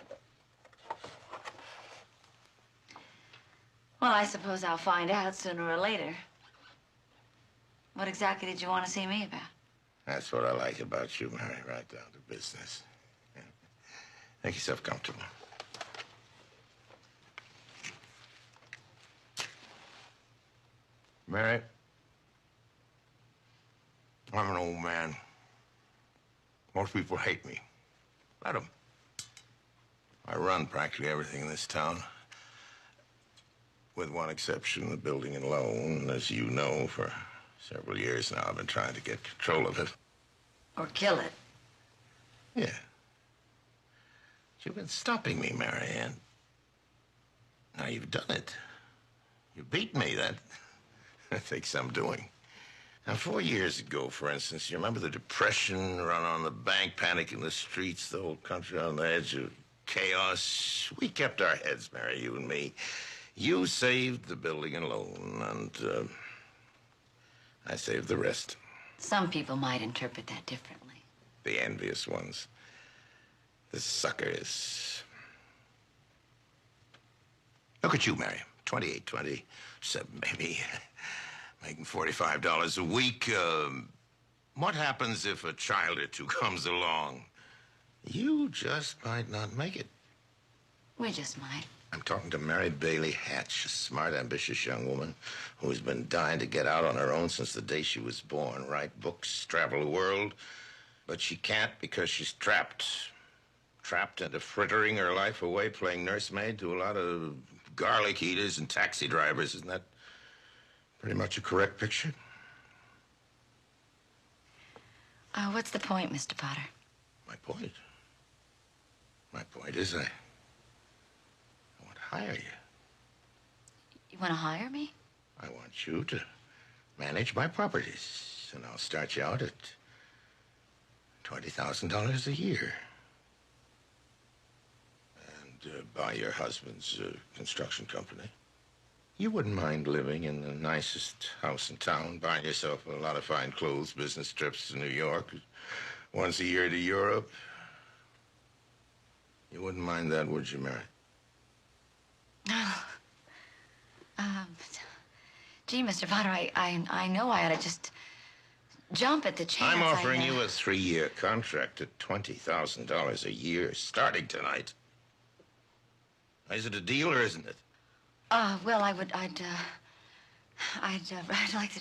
Well, I suppose I'll find out sooner or later. What exactly did you want to see me about? That's what I like about you, Mary, right down to business. Yeah. Make yourself comfortable. Mary, I'm an old man. Most people hate me. Let them. I run practically everything in this town. With one exception, the building and loan. As you know, for several years now, I've been trying to get control of it. Or kill it. Yeah. You've been stopping me, Mary Ann. Now you've done it. You beat me. That takes some doing. Now, 4 years ago, for instance, you remember the Depression, run on the bank, panic in the streets, the whole country on the edge of chaos? We kept our heads, Mary, you and me. You saved the building and loan, and I saved the rest. Some people might interpret that differently. The envious ones. The suckers. Look at you, Mary. 28, 27, maybe. Making $45 a week. What happens if a child or two comes along? You just might not make it. We just might. I'm talking to Mary Baily Hatch, a smart, ambitious young woman who's been dying to get out on her own since the day she was born. Write books, travel the world. But she can't because she's trapped. Trapped into frittering her life away, playing nursemaid to a lot of garlic eaters and taxi drivers. Isn't that pretty much a correct picture? What's the point, Mr. Potter? My point? My point is I want to hire you. You want to hire me? I want you to manage my properties, and I'll start you out at $20,000 a year. And buy your husband's construction company. You wouldn't mind living in the nicest house in town, buying yourself a lot of fine clothes, business trips to New York, once a year to Europe. You wouldn't mind that, would you, Mary? No. Gee, Mr. Potter, I know I ought to just jump at the chance. I'm offering you a 3-year contract at $20,000 a year, starting tonight. Is it a deal or isn't it? Well, I'd like to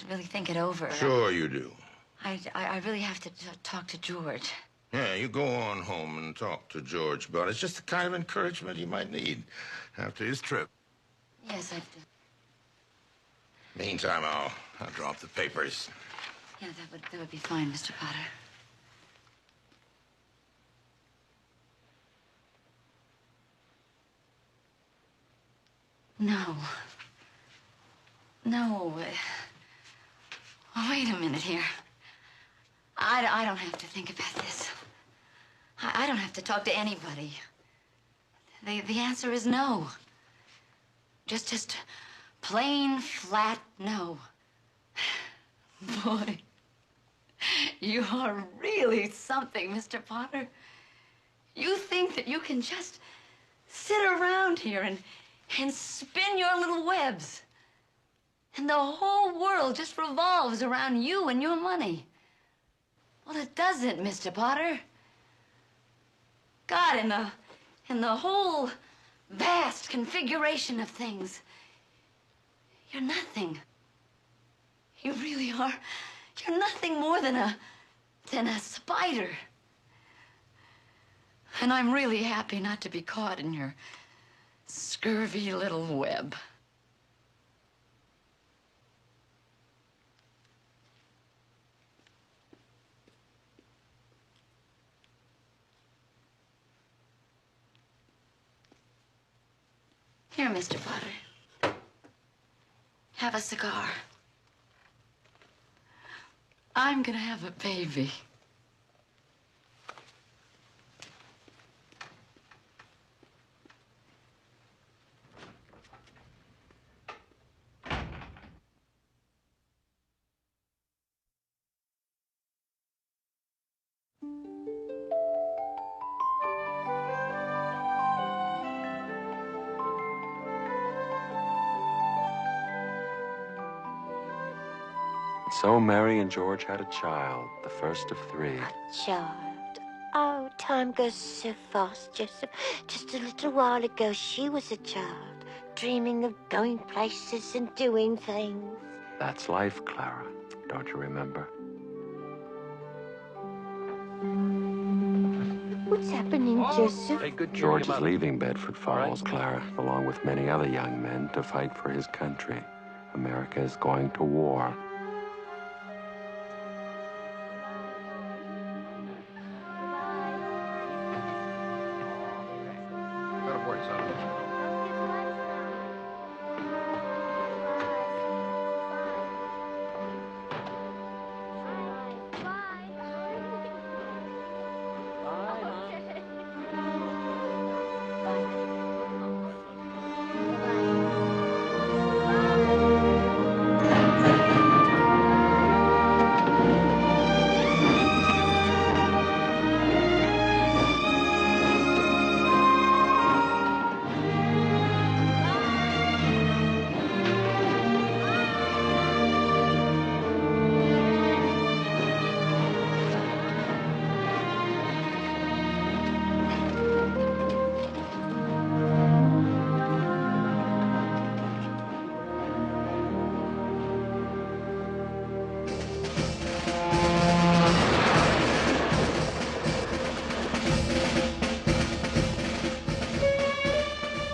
really think it over. Sure you do. I really have to talk to George. Yeah, you go on home and talk to George about it. It's just the kind of encouragement he might need after his trip. Yes, I do. Meantime, I'll drop the papers. Yeah, that would be fine, Mr. Potter. No. No. Wait a minute here. I don't have to think about this. I don't have to talk to anybody. The answer is no. Just plain, flat no. Boy, you are really something, Mr. Potter. You think that you can just sit around here and spin your little webs. And the whole world just revolves around you and your money. Well, it doesn't, Mr. Potter. God, in the whole vast configuration of things, you're nothing. You really are. You're nothing more than a spider. And I'm really happy not to be caught in your scurvy little web. Here, Mr. Potter. Have a cigar. I'm gonna have a baby. So Mary and George had a child, the first of 3. Child. Oh, time goes so fast, Joseph. Just a little while ago, she was a child, dreaming of going places and doing things. That's life, Clara. Don't you remember? What's happening, Joseph? George is leaving Bedford Falls, Clara, along with many other young men, to fight for his country. America is going to war.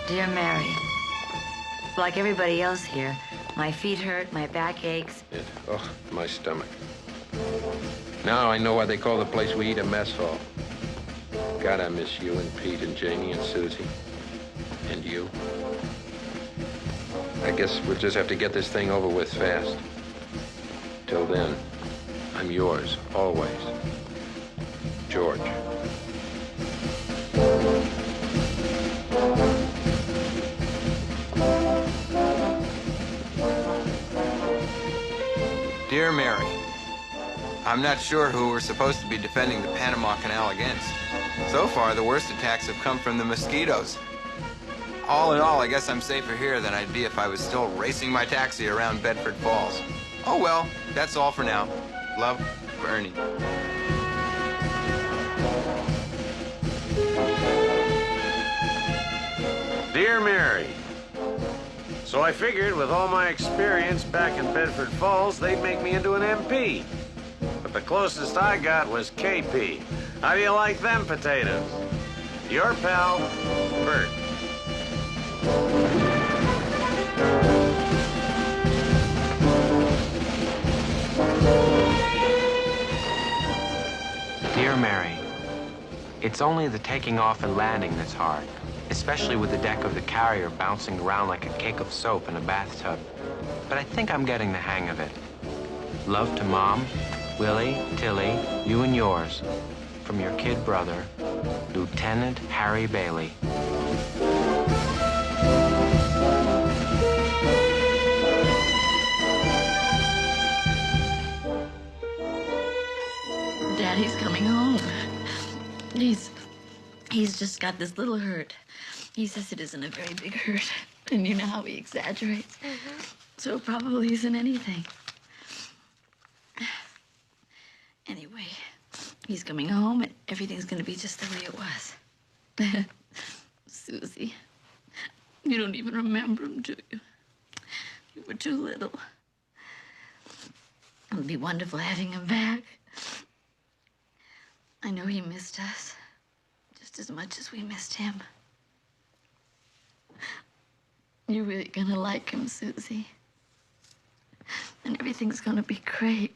Dear Mary, like everybody else here, my feet hurt, my back aches. Oh, my stomach. Now I know why they call the place we eat a mess hall. God, I miss you and Pete and Janie and Susie. And you. I guess we'll just have to get this thing over with fast. Till then, I'm yours, always. George. Dear Mary, I'm not sure who we're supposed to be defending the Panama Canal against. So far, the worst attacks have come from the mosquitoes. All in all, I guess I'm safer here than I'd be if I was still racing my taxi around Bedford Falls. Oh well, that's all for now. Love, Bernie. Dear Mary, so I figured with all my experience back in Bedford Falls, they'd make me into an MP. But the closest I got was KP. How do you like them potatoes? Your pal, Bert. Dear Mary, it's only the taking off and landing that's hard, especially with the deck of the carrier bouncing around like a cake of soap in a bathtub. But I think I'm getting the hang of it. Love to Mom, Willie, Tilly, you and yours. From your kid brother, Lieutenant Harry Baily. Daddy's coming home. He's just got this little hurt. He says it isn't a very big hurt. And you know how he exaggerates. So it probably isn't anything. Anyway, he's coming home and everything's gonna be just the way it was. Susie, you don't even remember him, do you? You were too little. It'll be wonderful having him back. I know he missed us just as much as we missed him. You're really gonna like him, Susie. And everything's gonna be great.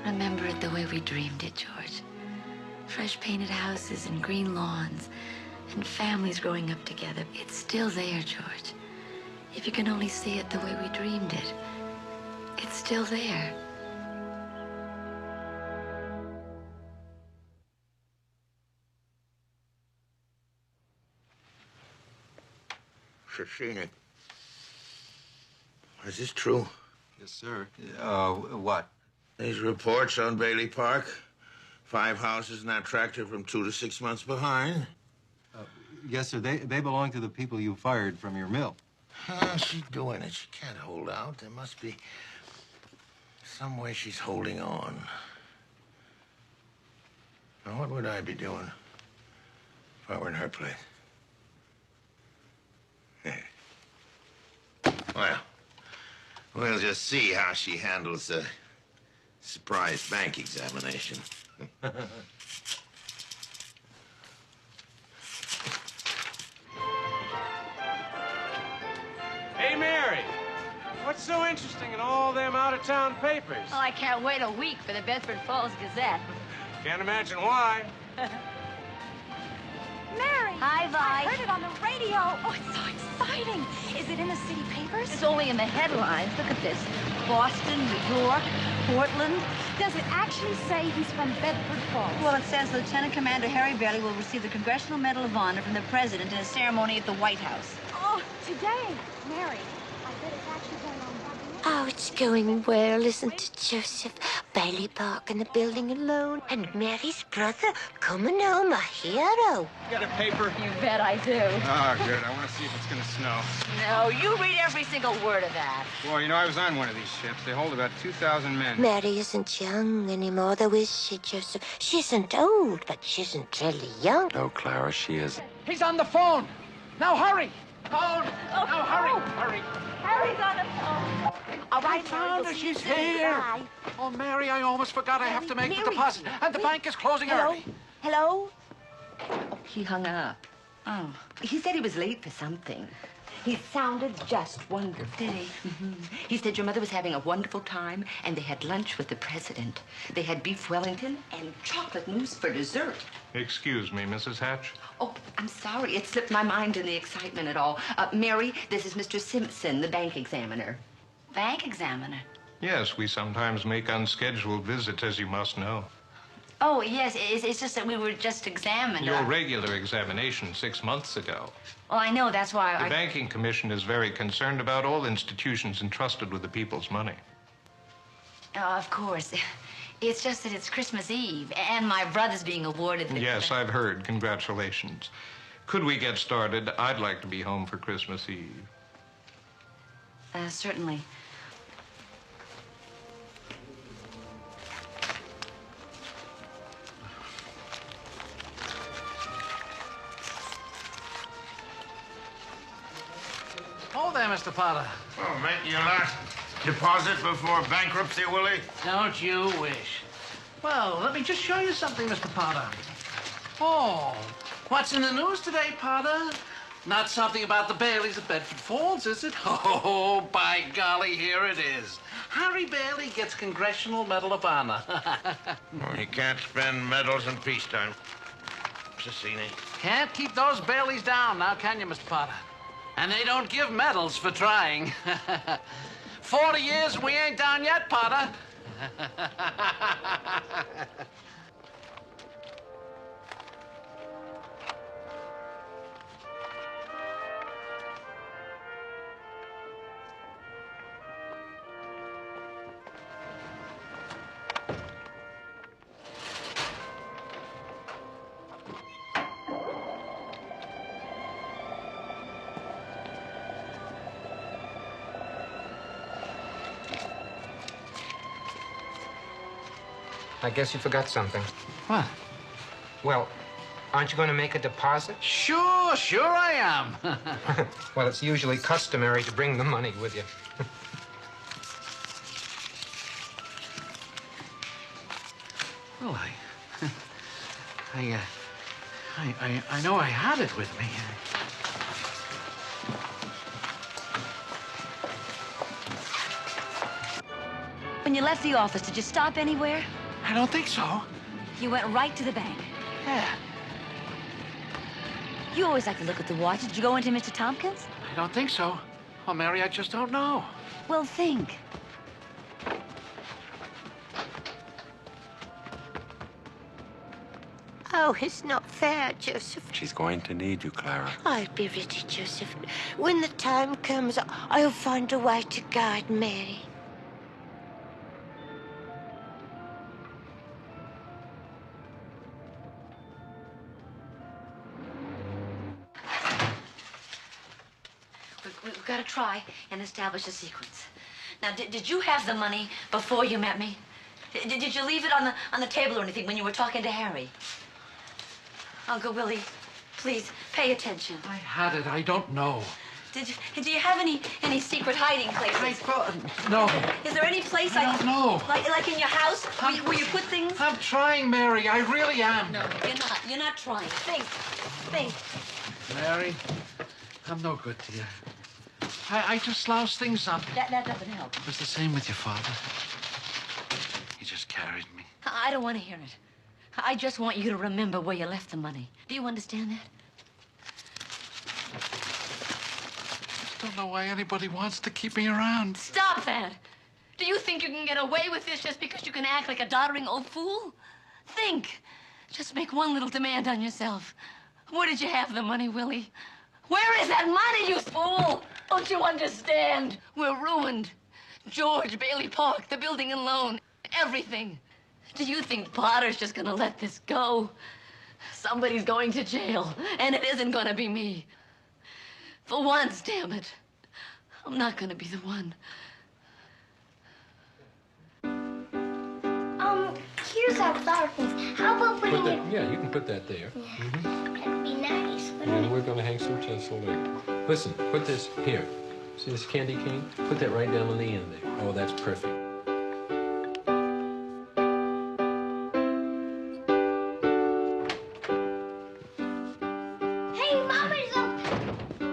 Remember it the way we dreamed it, George. Fresh painted houses and green lawns and families growing up together. It's still there, George. If you can only see it the way we dreamed it, it's still there. Shashini, is this true? Yes, sir. What? These reports on Bailey Park. 5 houses in that tractor from 2 to 6 months behind. Yes, sir. They belong to the people you fired from your mill. She's doing it. She can't hold out. There must be some way she's holding on. Now, what would I be doing? If I were in her place. Yeah. Well, we'll just see how she handles the surprise bank examination. Hey, Mary. What's so interesting in all them out-of-town papers? Oh, I can't wait a week for the Bedford Falls Gazette. Can't imagine why. Mary! Hi, Vi. I heard it on the radio. Oh, it's so exciting. Is it in the city papers? It's only in the headlines. Look at this. Boston, New York, Portland. Does it actually say he's from Bedford Falls? Well, it says Lieutenant Commander Harry Baily will receive the Congressional Medal of Honor from the President in a ceremony at the White House. Oh, today, Mary. I bet it's actually going on right now. Oh, it's going well, isn't it, Joseph? Bailey Park in the building alone, and Mary's brother coming home a hero. You got a paper? You bet I do. Oh, good. I want to see if it's going to snow. No, you read every single word of that. Well, you know, I was on one of these ships. They hold about 2,000 men. Mary isn't young anymore, though, is she, Joseph? She isn't old, but she isn't really young. No, Clara, she isn't. He's on the phone. Now hurry. Phone. Oh, now hurry. Hurry. Harry's on the phone. All right, I found her. She's here. Oh, Mary, I almost forgot I have to make the deposit. And the bank is closing early. Hello? Oh, he hung up. Oh. He said he was late for something. He sounded just wonderful. Did he? Mm-hmm. He said your mother was having a wonderful time, and they had lunch with the president. They had beef Wellington and chocolate mousse for dessert. Excuse me, Mrs. Hatch. Oh, I'm sorry. It slipped my mind in the excitement at all. Mary, this is Mr. Simpson, the bank examiner. Bank examiner? Yes, we sometimes make unscheduled visits, as you must know. Oh, yes. It's just that we were just examined. Your regular examination 6 months ago. Well, I know. That's why The Banking Commission is very concerned about all institutions entrusted with the people's money. Of course. It's just that it's Christmas Eve, and my brother's being awarded the... Yes, I've heard. Congratulations. Could we get started? I'd like to be home for Christmas Eve. Certainly. Oh, there, Mr. Potter. Oh, make your last deposit before bankruptcy, Willie? Don't you wish? Well, let me just show you something, Mr. Potter. Oh, what's in the news today, Potter? Not something about the Baileys at Bedford Falls, is it? Oh, by golly, here it is. Harry Baily gets Congressional Medal of Honor. Well, he can't spend medals in peacetime. Cecchini. Can't keep those Baileys down now, can you, Mr. Potter? And they don't give medals for trying. 40 years and we ain't down yet, Potter. I guess you forgot something. What? Well, aren't you going to make a deposit? Sure I am. Well, it's usually customary to bring the money with you. Well, I know I had it with me. When you left the office, did you stop anywhere? I don't think so. You went right to the bank. Yeah. You always like to look at the watch. Did you go into Mr. Tompkins? I don't think so. Oh, Mary, I just don't know. Well, think. Oh, it's not fair, Joseph. She's going to need you, Clara. I'll be ready, Joseph. When the time comes, I'll find a way to guide Mary. We've got to try and establish a sequence. Now, did you have the money before you met me? Did you leave it on the table or anything when you were talking to Harry? Uncle Willie, Please, pay attention. I had it. I don't know. Do you have any secret hiding places? No. Is there any place I don't know. Like in your house where you put things? I'm trying, Mary. I really am. No, you're not. You're not trying. Think. Mary, I'm no good to you. I just loused things up. That doesn't help. It was the same with your father. He just carried me. I don't want to hear it. I just want you to remember where you left the money. Do you understand that? I don't know why anybody wants to keep me around. Stop that. Do you think you can get away with this just because you can act like a doddering old fool? Think. Just make one little demand on yourself. Where did you have the money, Willie? Where is that money, you fool? Don't you understand? We're ruined. George, Bailey Park, the building and loan, everything. Do you think Potter's just gonna let this go? Somebody's going to jail, and it isn't gonna be me. For once, damn it. I'm not gonna be the one. Here's our flower things. How about putting it... Yeah, you can put that there. That'd be nice, wouldn't And it? we're going to hang some tinsel there. Listen, put this here. See this candy cane? Put that right down on the end there. Oh, that's perfect. Hey, Mom,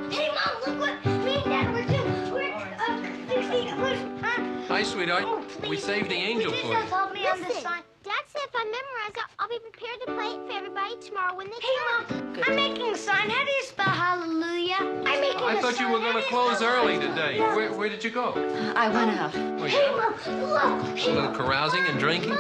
Hey, Mom, look what me and Dad were doing. We're fixing... Hi, sweetheart. We saved the angel for you. Help me on this sign. Dad said if I memorize it, I'll be prepared to play it for everybody tomorrow when they come. Mom, I'm making a sign. How do you spell hallelujah? I'm making I thought you were going to close early today. Where did you go? I went out. Oh, Hey, yeah? Mom, look. A little carousing and drinking? Done?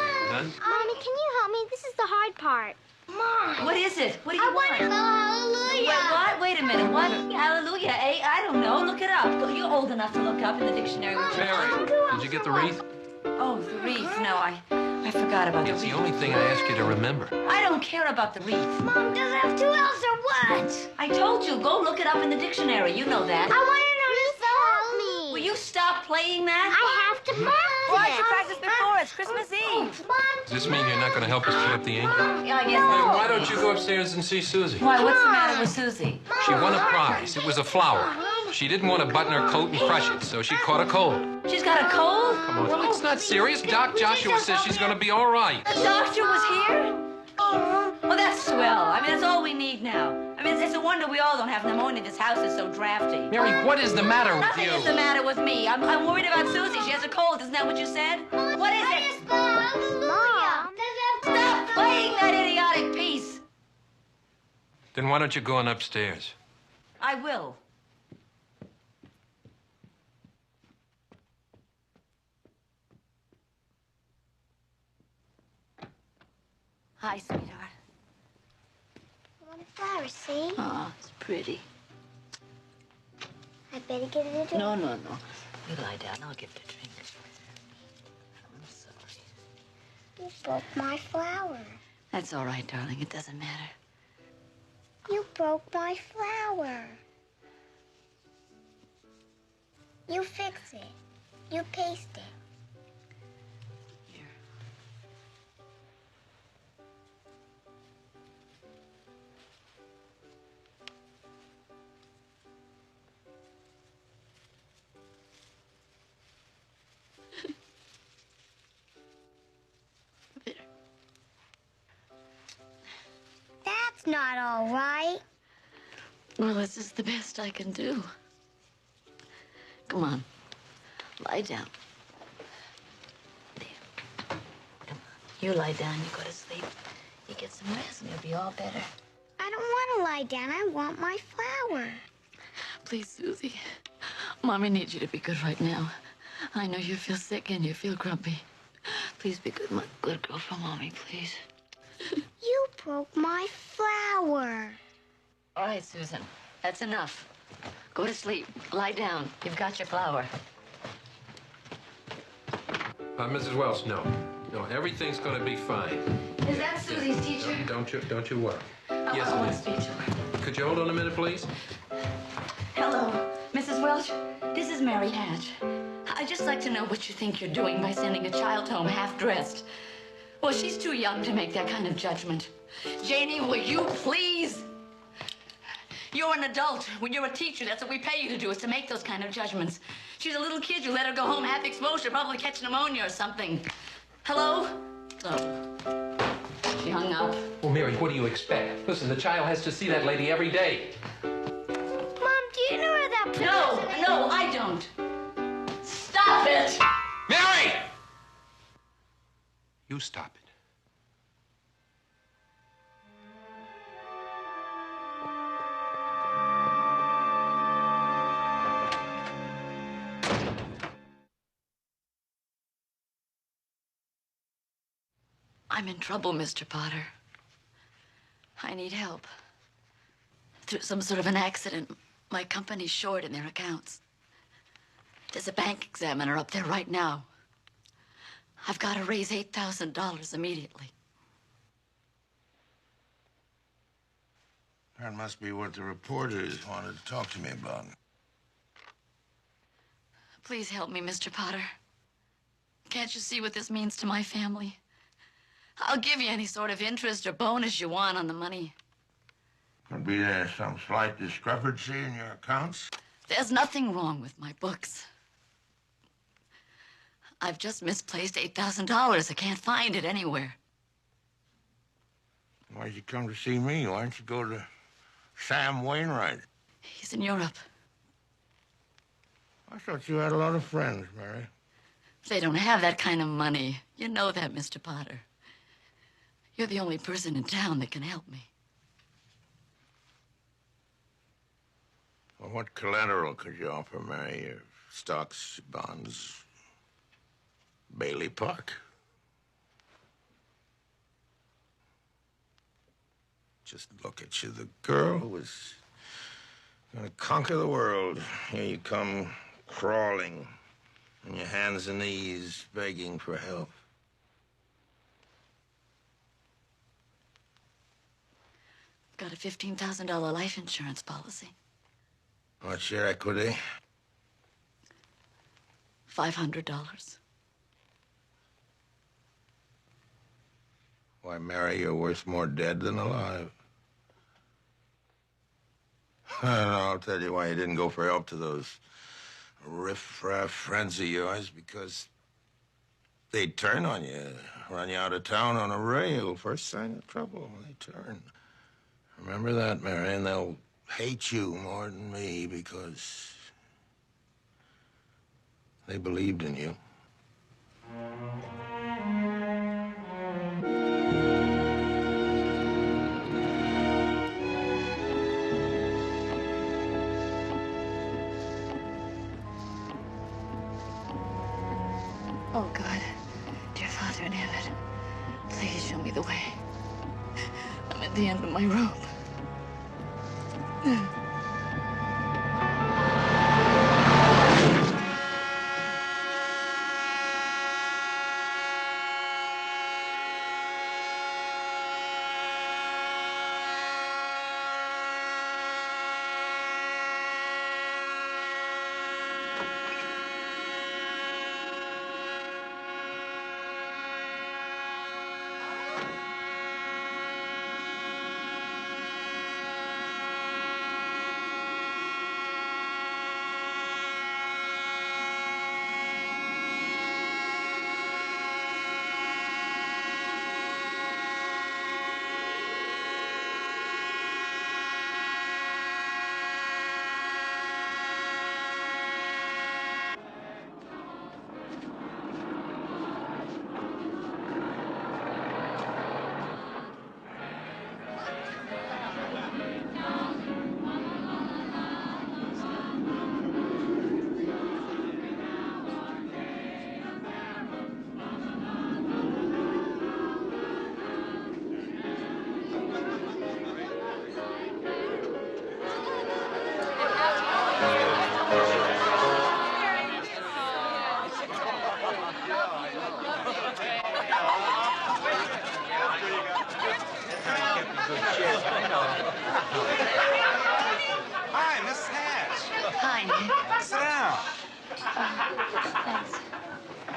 Mommy, can you help me? This is the hard part. Mom. What is it? What do you want? I want to spell hallelujah. Wait, what? Wait a minute. What? Hallelujah, eh? I don't know. Look it up. You're old enough to look up in the dictionary. Mary, did you get the wreath? Oh, the wreath. No, I forgot about It's the the wreath. only thing I ask you to remember. I don't care about the wreath. Mom, does it have two L's or what? I told you, go look it up in the dictionary. You know that. I want to know to spell me. Will you stop playing that? I have to practice. Why don't you practice before? It's Christmas Eve. Does this mean you're not going to help us put up the angel? Yeah, I guess Then not. why don't you go upstairs and see Susie? Why, what's the matter with Susie? She won a prize. It was a flower. She didn't want to button her coat and crush it, so she caught a cold. She's got a cold? Come on, it's not serious. Doc Joshua says she's going to be all right. The doctor was here? Oh, that's swell. I mean, that's all we need now. I mean, it's a wonder we all don't have pneumonia. This house is so drafty. Mary, what is the matter with Nothing you? is the matter with me. I'm worried about Susie. She has a cold. Isn't that what you said? What is it? Mom, Stop playing that idiotic piece. Then why don't you go on upstairs? I will. Hi, sweetheart. I want a flower, see? Oh, it's pretty. I better get it into... No. You lie down. I'll give it a drink. I'm sorry. You broke my flower. That's all right, darling. It doesn't matter. You broke my flower. You fix it. You paste it. That's not all right. Well, this is the best I can do. Come on. Lie down. There. Come on. You lie down, you go to sleep. You get some rest and you'll be all better. I don't want to lie down. I want my flower. Please, Susie. Mommy needs you to be good right now. I know you feel sick and you feel grumpy. Please be good, my good girl for Mommy, please. You broke my flower. All right, Susan. That's enough. Go to sleep. Lie down. You've got your flower. Mrs. Wells, no. No, everything's going to be fine. Is that Susie's teacher? Don't you worry. Yes, I want it to is. speak to her. Could you hold on a minute, please? Hello, Mrs. Welch. This is Mary Hatch. I'd just like to know what you think you're doing by sending a child home half-dressed. Well, she's too young to make that kind of judgment. Janie, will you please? You're an adult. When you're a teacher, that's what we pay you to do, is to make those kind of judgments. She's a little kid. You let her go home half exposed. She'll probably catch pneumonia or something. Hello? Oh. She hung up. Well, Mary, what do you expect? Listen, the child has to see that lady every day. Mom, do you know where that place is? No, I don't. Stop it! Mary! You stop it. I'm in trouble, Mr. Potter. I need help. Through some sort of an accident, my company's short in their accounts. There's a bank examiner up there right now. I've got to raise $8,000 immediately. That must be what the reporters wanted to talk to me about. Please help me, Mr. Potter. Can't you see what this means to my family? I'll give you any sort of interest or bonus you want on the money. Could be there some slight discrepancy in your accounts? There's nothing wrong with my books. I've just misplaced $8,000. I can't find it anywhere. Why'd you come to see me? Why don't you go to Sam Wainwright? He's in Europe. I thought you had a lot of friends, Mary. They don't have that kind of money. You know that, Mr. Potter. You're the only person in town that can help me. Well, what collateral could you offer, Mary? Your stocks, bonds, Bailey Park? Just look at you, the girl who was gonna conquer the world. Here you come, crawling on your hands and knees, begging for help. Got a $15,000 life insurance policy. What's your equity? $500. Why, Mary, you're worth more dead than alive. I don't know, I'll tell you why you didn't go for help to those riff-raff friends of yours, because they'd turn on you, run you out of town on a rail. First sign of trouble, they turn. Remember that, Mary, and they'll hate you more than me because they believed in you. Oh, God. Dear Father in heaven, please show me the way. I'm at the end of my rope. Hi, Mrs. Hatch. Hi. Sit down. Thanks.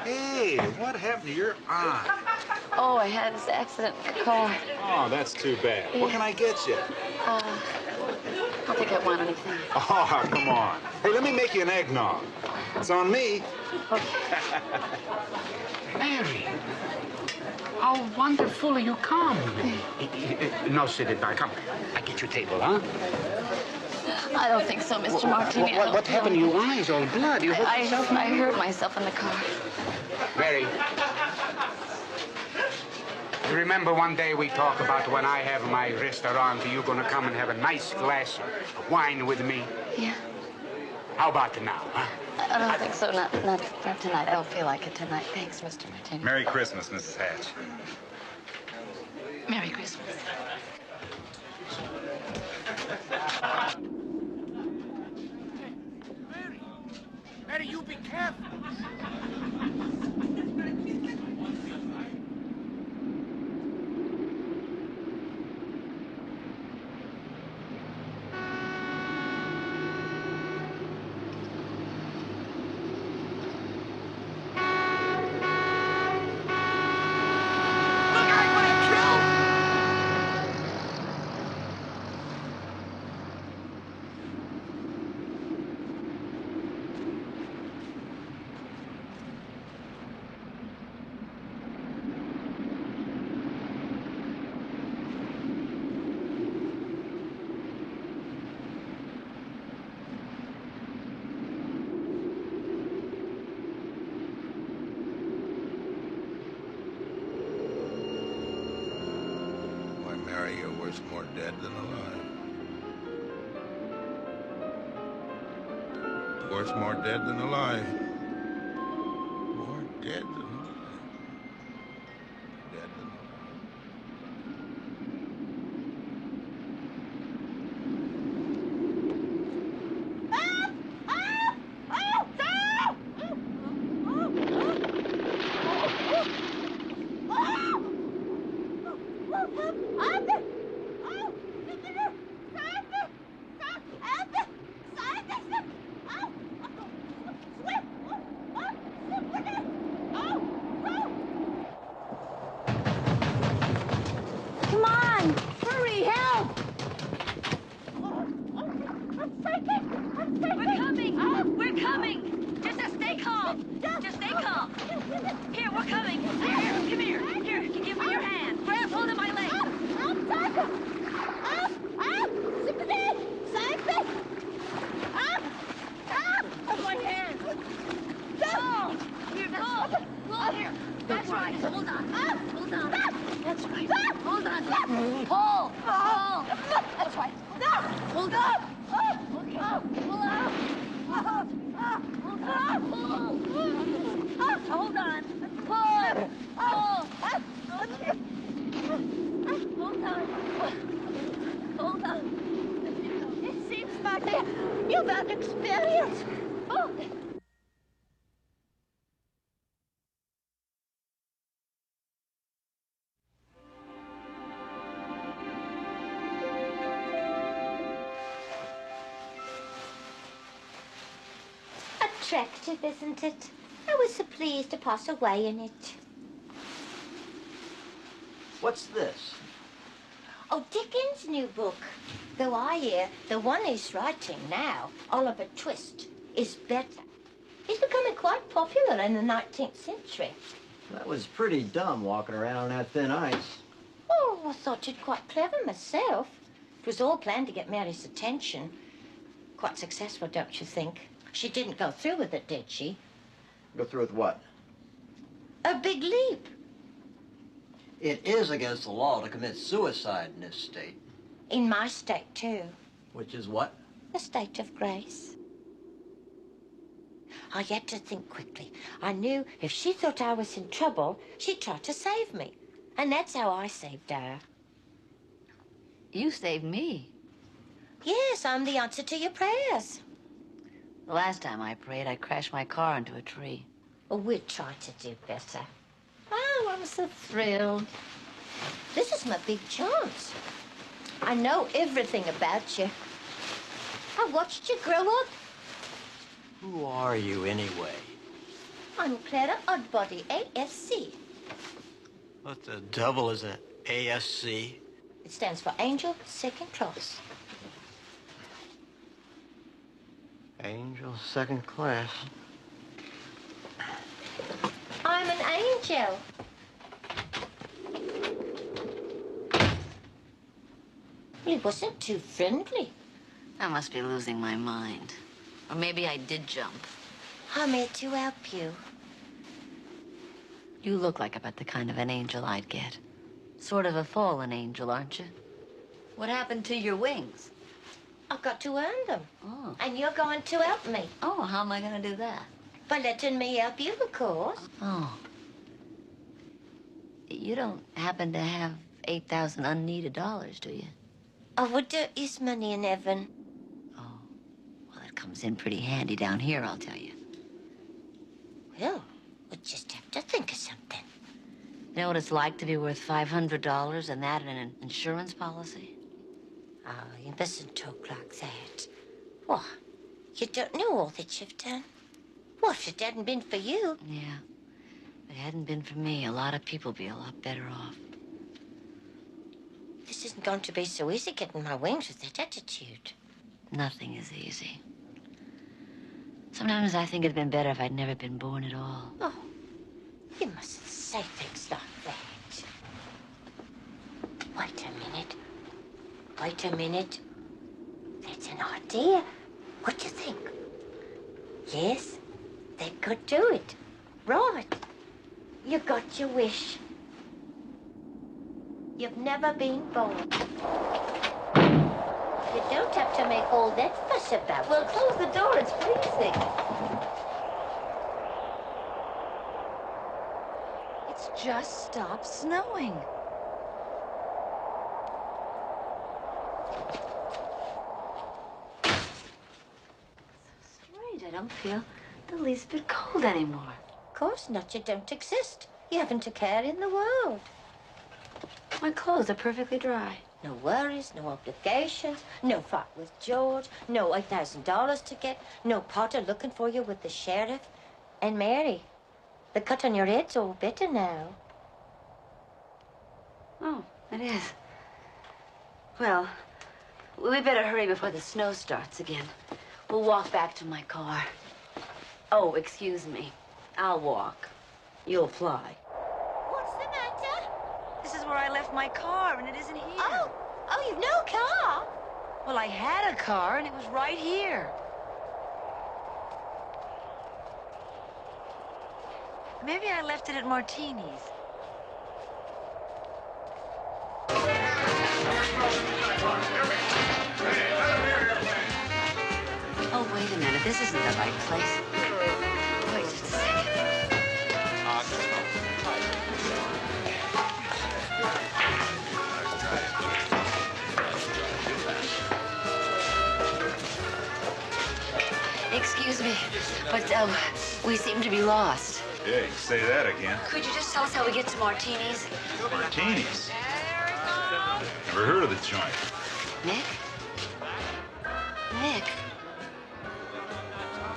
Hey, what happened to your aunt? Oh, I had this accident in the car. Oh, that's too bad. What can I get you? don't think I want anything. Oh, come on. Hey, let me make you an eggnog. It's on me. Mary, how wonderful you come. No, sit it back. Come, I get your table, huh? I don't think so, Mr. Martini. What happened to your eyes? All blood? You hurt yourself? I hurt myself in the car. Mary. You remember one day we talked about when I have my restaurant, you're going to come and have a nice glass of wine with me? Yeah. How about now, huh? I don't think so. Not tonight. I don't feel like it tonight. Thanks, Mr. Martini. Merry Christmas, Mrs. Hatch. Merry Christmas. Mary, you be careful. Mary, you're worth more dead than alive. Worth more dead than alive. More dead than alive. Dead than Come on! Hurry, help! We're coming! We're coming! Just stay calm! Just stay calm! Here, we're coming! Here, come here! Here, give me your hand! Grab hold of my leg! Of my hand! Pull! Here, pull! Here! That's right! Hold on! Hold on! That's right! Hold on! Pull! Pull! That's right! Hold on! Okay. Pull out! Hold on! Pull! Pull! Okay. Hold on! Hold on! It seems, Marty, you've had experience. Oh. Attractive, isn't it? I was so pleased to pass away in it. What's this? Oh, Dickens' new book. Though I hear the one he's writing now, Oliver Twist, is better. He's becoming quite popular in the 19th century. That was pretty dumb walking around on that thin ice. Oh, I thought you'd quite clever myself. It was all planned to get Mary's attention. Quite successful, don't you think? She didn't go through with it, did she? Go through with what? A big leap. It is against the law to commit suicide in this state. In my state, too. Which is what? A state of grace. I had to think quickly. I knew if she thought I was in trouble, she'd try to save me. And that's how I saved her. You saved me. Yes, I'm the answer to your prayers. The last time I prayed, I crashed my car into a tree. Well, we'll try to do better. Oh, I'm so thrilled. This is my big chance. I know everything about you. I watched you grow up. Who are you, anyway? I'm Clara Oddbody, ASC. What the devil is an ASC? It stands for Angel Second Cross. Angel second class. I'm an angel. He wasn't too friendly. I must be losing my mind. Or maybe I did jump. I'm here to help you. You look like about the kind of an angel I'd get. Sort of a fallen angel, aren't you? What happened to your wings? I've got to earn them. Oh. And you're going to help me. Oh, how am I going to do that? By letting me help you, of course. Oh. You don't happen to have 8,000 unneeded dollars, do you? Oh, well, there is money in heaven. Oh. Well, it comes in pretty handy down here, I'll tell you. Well, we'll just have to think of something. You know what it's like to be worth $500 and that in an insurance policy? Oh, you mustn't talk like that. What? You don't know all that you've done? What if it hadn't been for you? Yeah. If it hadn't been for me, a lot of people would be a lot better off. This isn't going to be so easy getting my wings with that attitude. Nothing is easy. Sometimes I think it'd been better if I'd never been born at all. Oh, you mustn't say things like that. Wait a minute. Wait a minute. That's an idea. What do you think? Yes, they could do it. Right. You got your wish. You've never been born. You don't have to make all that fuss about it. Well, close the door. It's freezing. It's just stopped snowing. I don't feel the least bit cold anymore. Of course not. You don't exist. You haven't a care in the world. My clothes are perfectly dry. No worries, no obligations, no fight with George, no $8,000 to get, no Potter looking for you with the sheriff. And Mary, the cut on your head's all better now. Oh, it is. Well, we better hurry before the snow starts again. We'll walk back to my car. Oh, excuse me. I'll walk. You'll fly. What's the matter? This is where I left my car, and it isn't here. Oh, you've no car? Well, I had a car, and it was right here. Maybe I left it at Martini's. Oh, wait a minute. This isn't the right place. Wait just a second. Excuse me, but we seem to be lost. Yeah, you say that again. Could you just tell us how we get to Martini's? Martinis? Never heard of the joint. Nick? Nick?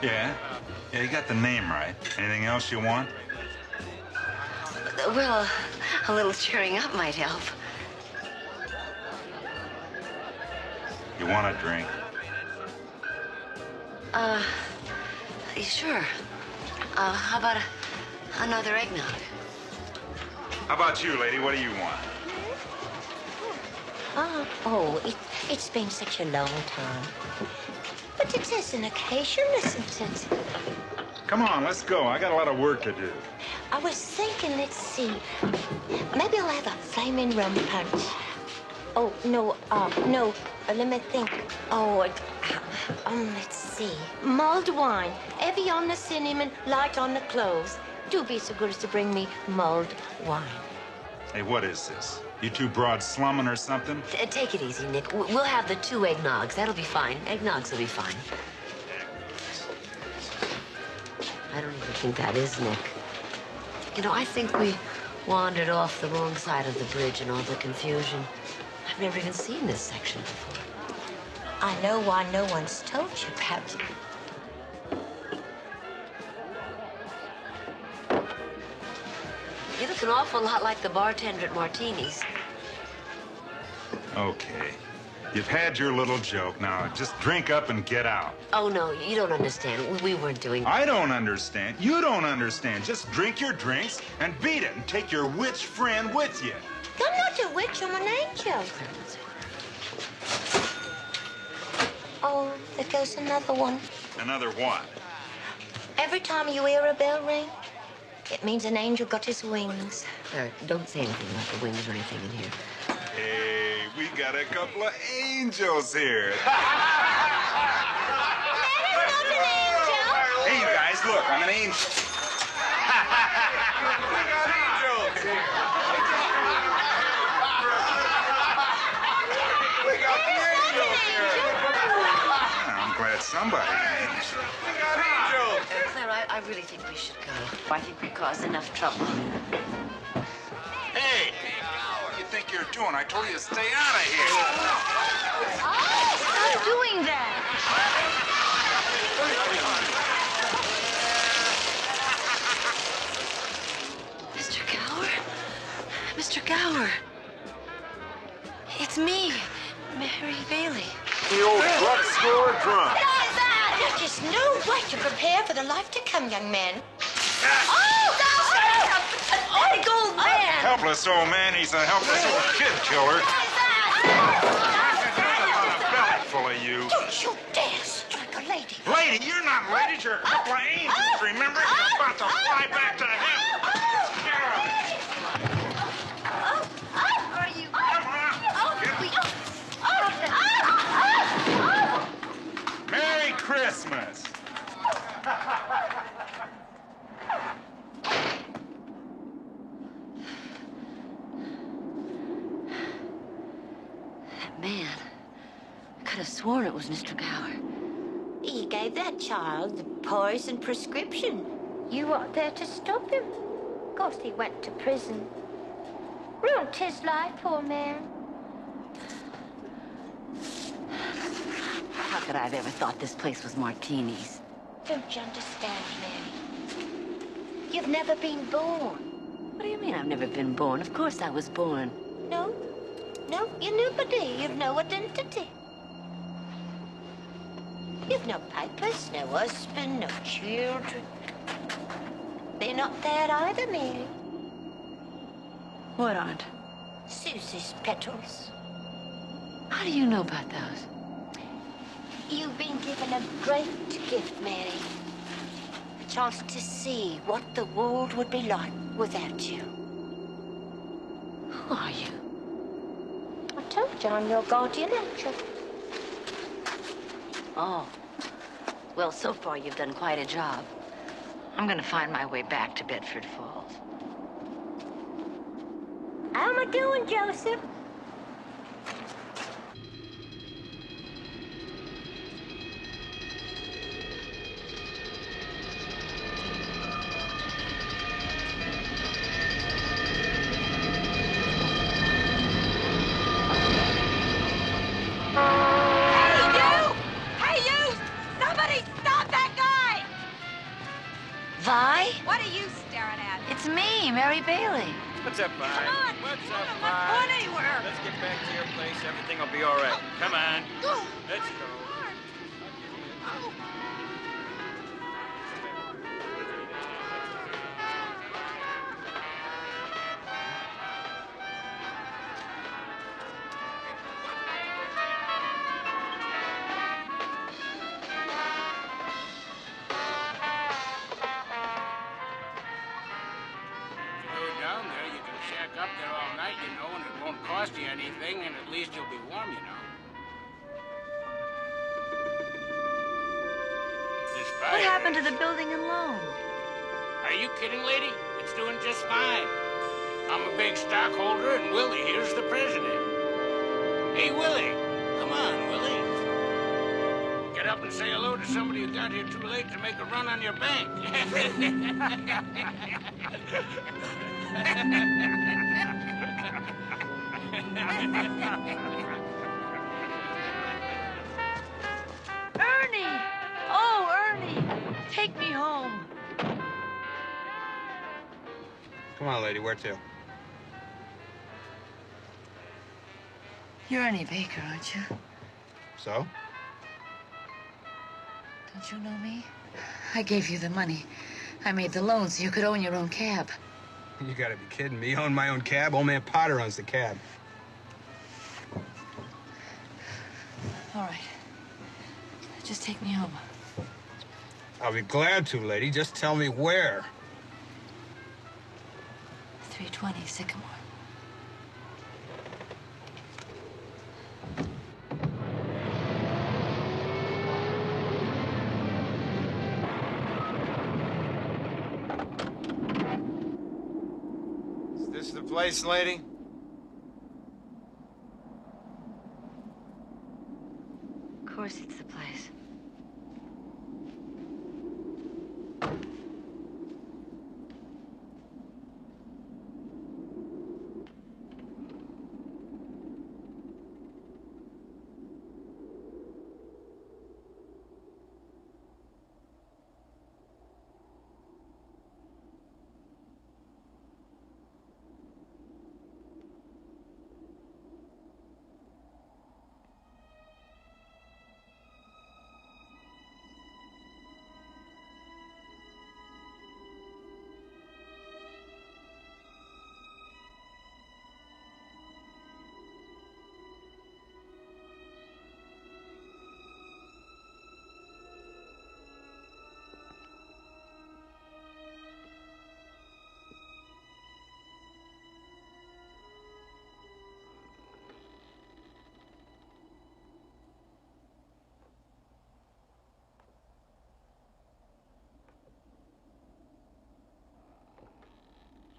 Yeah? Yeah, you got the name right. Anything else you want? Well, a little cheering up might help. You want a drink? Sure. How about another eggnog? How about you, lady? What do you want? It's been such a long time. But it is an occasion, isn't it? Come on, let's go. I got a lot of work to do. I was thinking, let's see. Maybe I'll have a flaming rum punch. Oh, no, no. Let me think. Let's see. Mulled wine. Heavy on the cinnamon, light on the cloves. Do be so good as to bring me mulled wine. Hey, what is this? You two broads slumming or something? Take it easy, Nick. We'll have the 2 eggnogs. That'll be fine. Eggnogs will be fine. I don't even think that is Nick. You know, I think we wandered off the wrong side of the bridge in all the confusion. I've never even seen this section before. I know why no one's told you about it. You look an awful lot like the bartender at Martini's. Okay. You've had your little joke. Now, just drink up and get out. Oh, no, you don't understand. We weren't doing... I don't understand. You don't understand. Just drink your drinks and beat it and take your witch friend with you. I'm not a witch, I'm an angel. Oh, there goes another one. Another what? Every time you hear a bell ring, it means an angel got his wings. Don't say anything about the wings or anything in here. Hey, we got a couple of angels here. Hey, you guys, look, I'm an angel. We got angels. We got the angels here. I'm glad somebody knows. We got angels. Clara, I really think we should go. I think we caused enough trouble. Hey, what do you think you're doing? I told you to stay out of here. Stop doing that. Mr. Gower? Mr. Gower. It's me, Mary Baily. The old drugstore drunk. That is no way to prepare for the life to come, young man. An old man. Helpless old man, he's a helpless old kid killer. A belly full of you. Don't you dare strike a lady. Lady, you're not ladies, you're a couple of angels, remember? You're about to fly back to heaven. Are you? Merry Christmas. That man. I could have sworn it was Mr. Gower. He gave that child the poison prescription. You weren't there to stop him. Of course, he went to prison. Ruined his life, poor man. How could I have ever thought this place was Martini's? Don't you understand, Mary? You've never been born. What do you mean I've never been born? Of course I was born. No, you're nobody. You've no identity. You've no papers, no husband, no children. They're not there either, Mary. What aren't? Susie's petals. How do you know about those? You've been given a great gift, Mary. A chance to see what the world would be like without you. Who are you? I told you I'm your guardian angel. Oh. Well, so far you've done quite a job. I'm gonna find my way back to Bedford Falls. How am I doing, Joseph? What are you staring at? It's me, Mary Baily. What's up, Vi? Come on. What's up, I'm not Vi? going anywhere. Let's get back to your place. Everything will be all right. Come on. Let's go. Down there, you can shack up there all night, you know, and it won't cost you anything, and at least you'll be warm, you know. This fire... What happened to the building and loan? Are you kidding, lady? It's doing just fine. I'm a big stockholder, and Willie here's the president. Hey, Willie. Come on, Willie. Get up and say hello to somebody who got here too late to make a run on your bank. Ernie! Oh, Ernie! Take me home. Come on, lady, where to? You're Ernie Baker, aren't you? So? Don't you know me? I gave you the money. I made the loan so you could own your own cab. You gotta be kidding me. You own my own cab? Old man Potter owns the cab. All right. Just take me home. I'll be glad to, lady. Just tell me where. 320 Sycamore. Is this the place, lady? Of course it's the place.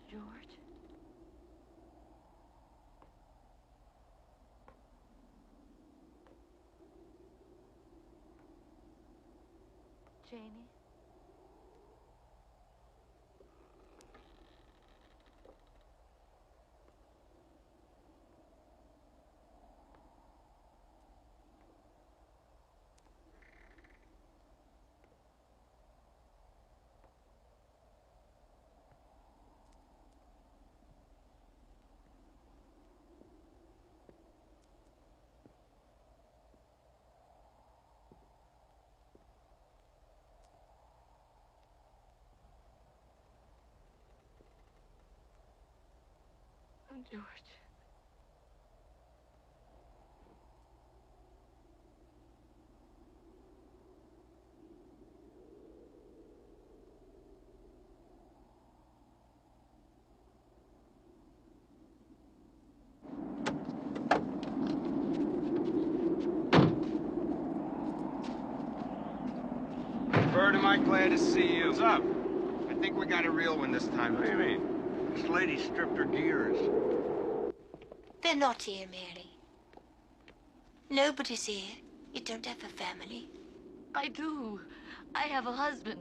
George? Janie? George. Bert, am I glad to see you. What's up? I think we got a real one this time. What do you mean? This lady stripped her gears. They're not here, Mary. Nobody's here. You don't have a family. I do. I have a husband.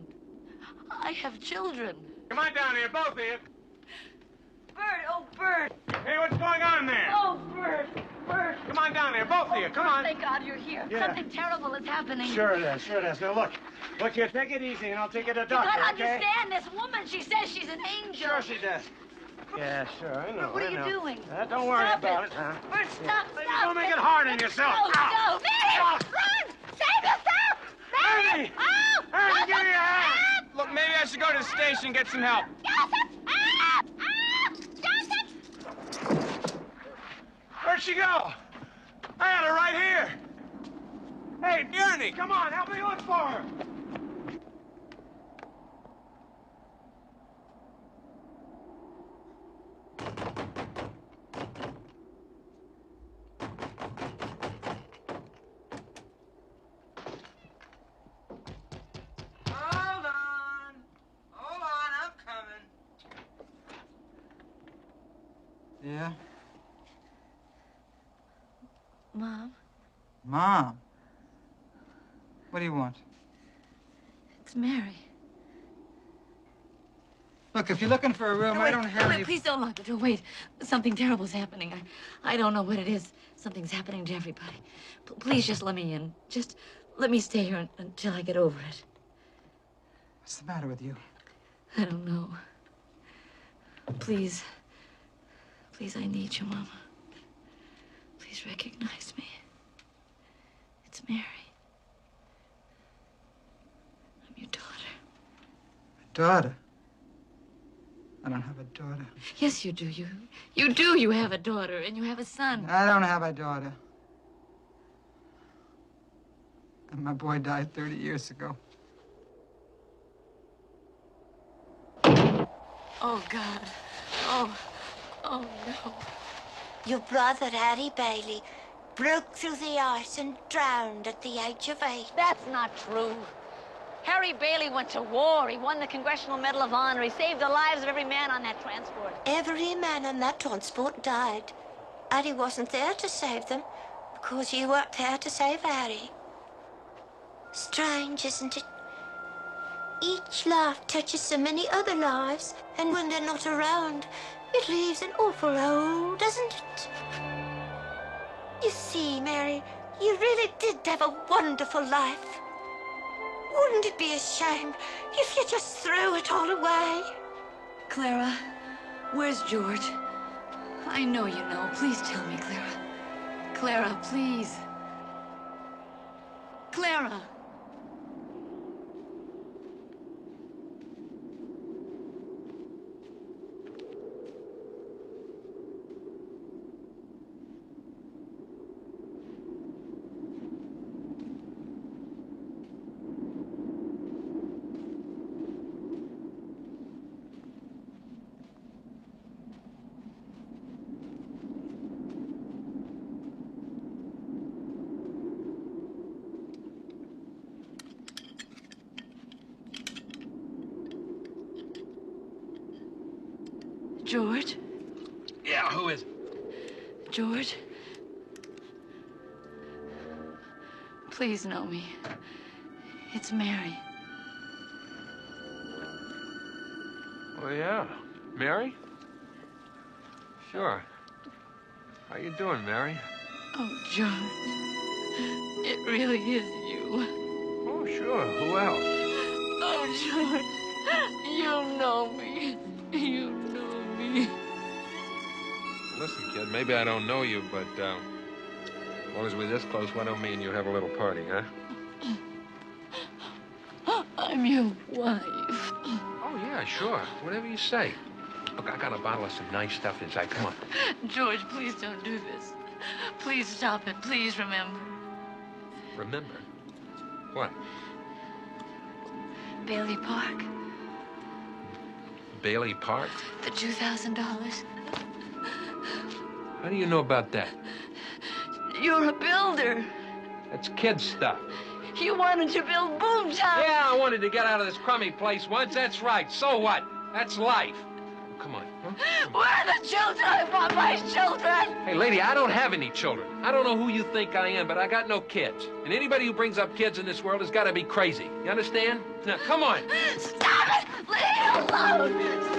I have children. Come on down here, both of you. Bert, oh, Bert. Hey, what's going on there? Oh, Bert, Bert. Come on down here, both of you. Come on. Thank God you're here. Yeah. Something terrible is happening. Sure it is, sure it is. Now, look here, take it easy, and I'll take you to the doctor, You gotta okay? understand this woman. She says she's an angel. Sure she does. Yeah, sure, I know, What are I know. you doing? Don't worry Stop about it. it, huh? Bert, stop, stop. Don't make it hard on yourself. No, Ow. no. Mary, run! Save yourself! Mary! Ernie! Oh! Ernie, give me your hand! Look, maybe I should go to the station and get some help. Where'd she go? I had her right here. Hey, Ernie, come on, help me look for her. Hold on, I'm coming. Yeah? Mom, Mom? What do you want? it's Mary. Look, if you're looking for a room, No, I wait, don't have wait, any... Please don't lock the door. Wait, something terrible's happening. I don't know what it is. Something's happening to everybody. Please just let me in. Just let me stay here until I get over it. What's the matter with you? I don't know. Please. Please, I need you, Mama. Please. Please recognize me. It's Mary. I'm your daughter. Daughter? I don't have a daughter. Yes, you do. You do. You have a daughter, and you have a son. I don't have a daughter. And my boy died 30 years ago. Oh, God. Oh no. Your brother, Harry Baily, broke through the ice and drowned at the age of 8. That's not true. Harry Baily went to war. He won the Congressional Medal of Honor. He saved the lives of every man on that transport. Every man on that transport died. Harry wasn't there to save them, because you weren't there to save Harry. Strange, isn't it? Each life touches so many other lives, and when they're not around, it leaves an awful hole, doesn't it? You see, Mary, you really did have a wonderful life. Wouldn't it be a shame if you just threw it all away? Clara, where's George? I know you know. Please tell me, Clara. Clara, please. Clara! George? Yeah, who is it? George? Please know me. It's Mary. Oh, yeah. Mary? Sure. How you doing, Mary? Oh, George. It really is you. Oh, sure. Who else? Oh, George. You know me. You know me. Listen, kid, maybe I don't know you, but as long as we're this close, why don't me and you have a little party, huh? I'm your wife. Oh, yeah, sure. Whatever you say. Look, I got a bottle of some nice stuff inside. Come on. George, please don't do this. Please stop it. Please remember. Remember? What? Bailey Park. Bailey Park? The $2,000. How do you know about that? You're a builder. That's kid stuff. You wanted to build Boomtown. Yeah, I wanted to get out of this crummy place once. That's right. So what? That's life. Come on. Huh? Where are the children? I want my children. Hey, lady, I don't have any children. I don't know who you think I am, but I got no kids. And anybody who brings up kids in this world has got to be crazy. You understand? Now, come on. Stop it! Leave it alone!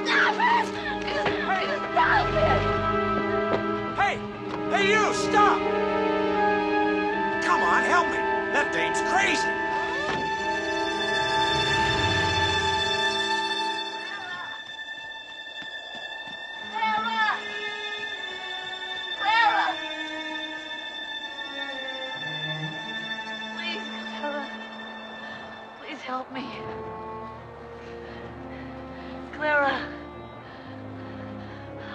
Stop it! Stop it! Hey, you, stop! Come on, help me. That dame's crazy. Clara! Clara! Please, Clara. Please help me. Clara.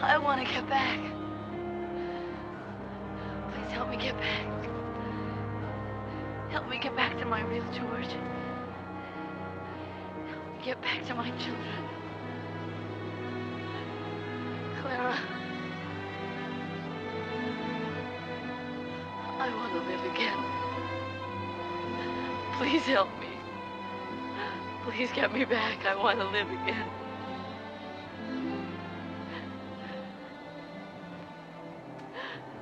I want to get back. Please help me get back. Help me get back to my real George. Help me get back to my children. Clara. I want to live again. Please help me. Please get me back. I want to live again.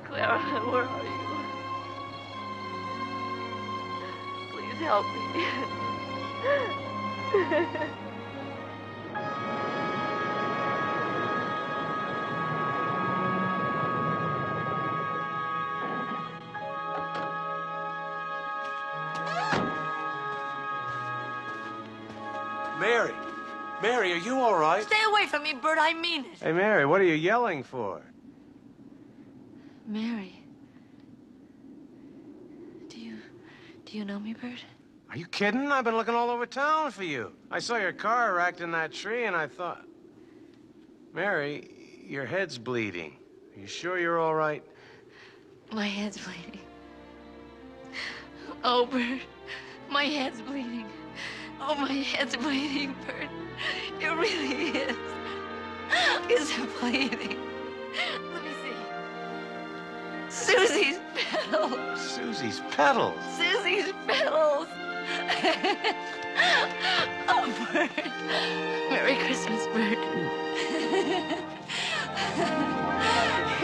Clara, where are you? Please help me. Mary! Mary, are you all right? Stay away from me, Bert. I mean it. Hey, Mary, what are you yelling for? Mary, Do you know me, Bert? Are you kidding? I've been looking all over town for you. I saw your car racked in that tree, and I thought... Mary, your head's bleeding. Are you sure you're all right? My head's bleeding. Oh, Bert, my head's bleeding. Oh, my head's bleeding, Bert. It really is. Is it bleeding? Let me see. Susie's petals. Susie's petals? Susie's petals. Oh, Bert. Merry Christmas, Bert.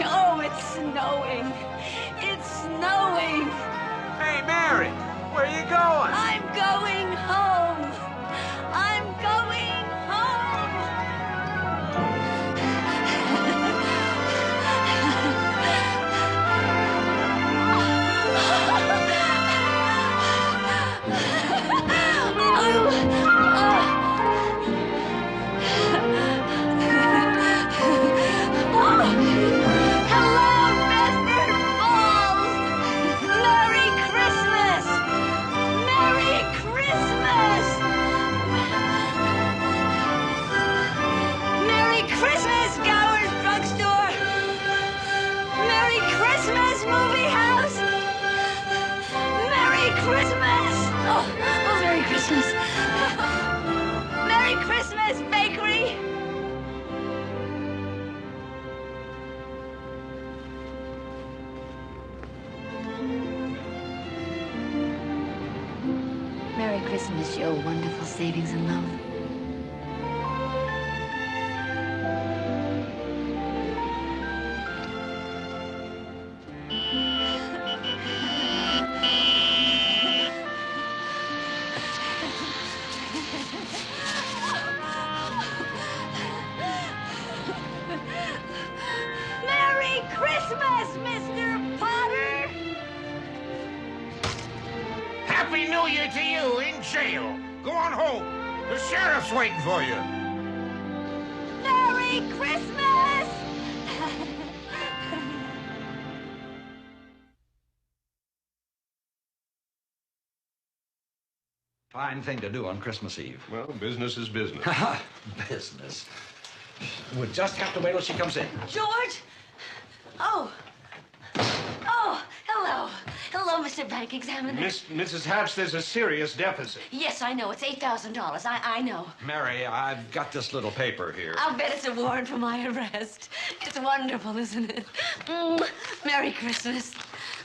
Oh, it's snowing. It's snowing. Hey, Mary, where are you going? I'm going home. I'm going home. Merry Christmas, bakery! Merry Christmas, your wonderful savings and love. Merry Christmas, Mr. Potter! Happy New Year to you in jail. Go on home. The sheriff's waiting for you. Merry Christmas! Fine thing to do on Christmas Eve. Well, business is business. Business. We'll just have to wait till she comes in. George! Oh. Oh, hello. Hello, Mr. Bank Examiner. Mrs. Hatch, there's a serious deficit. Yes, I know. It's $8,000. I know. Mary, I've got this little paper here. I'll bet it's a warrant for my arrest. It's wonderful, isn't it? Merry Christmas.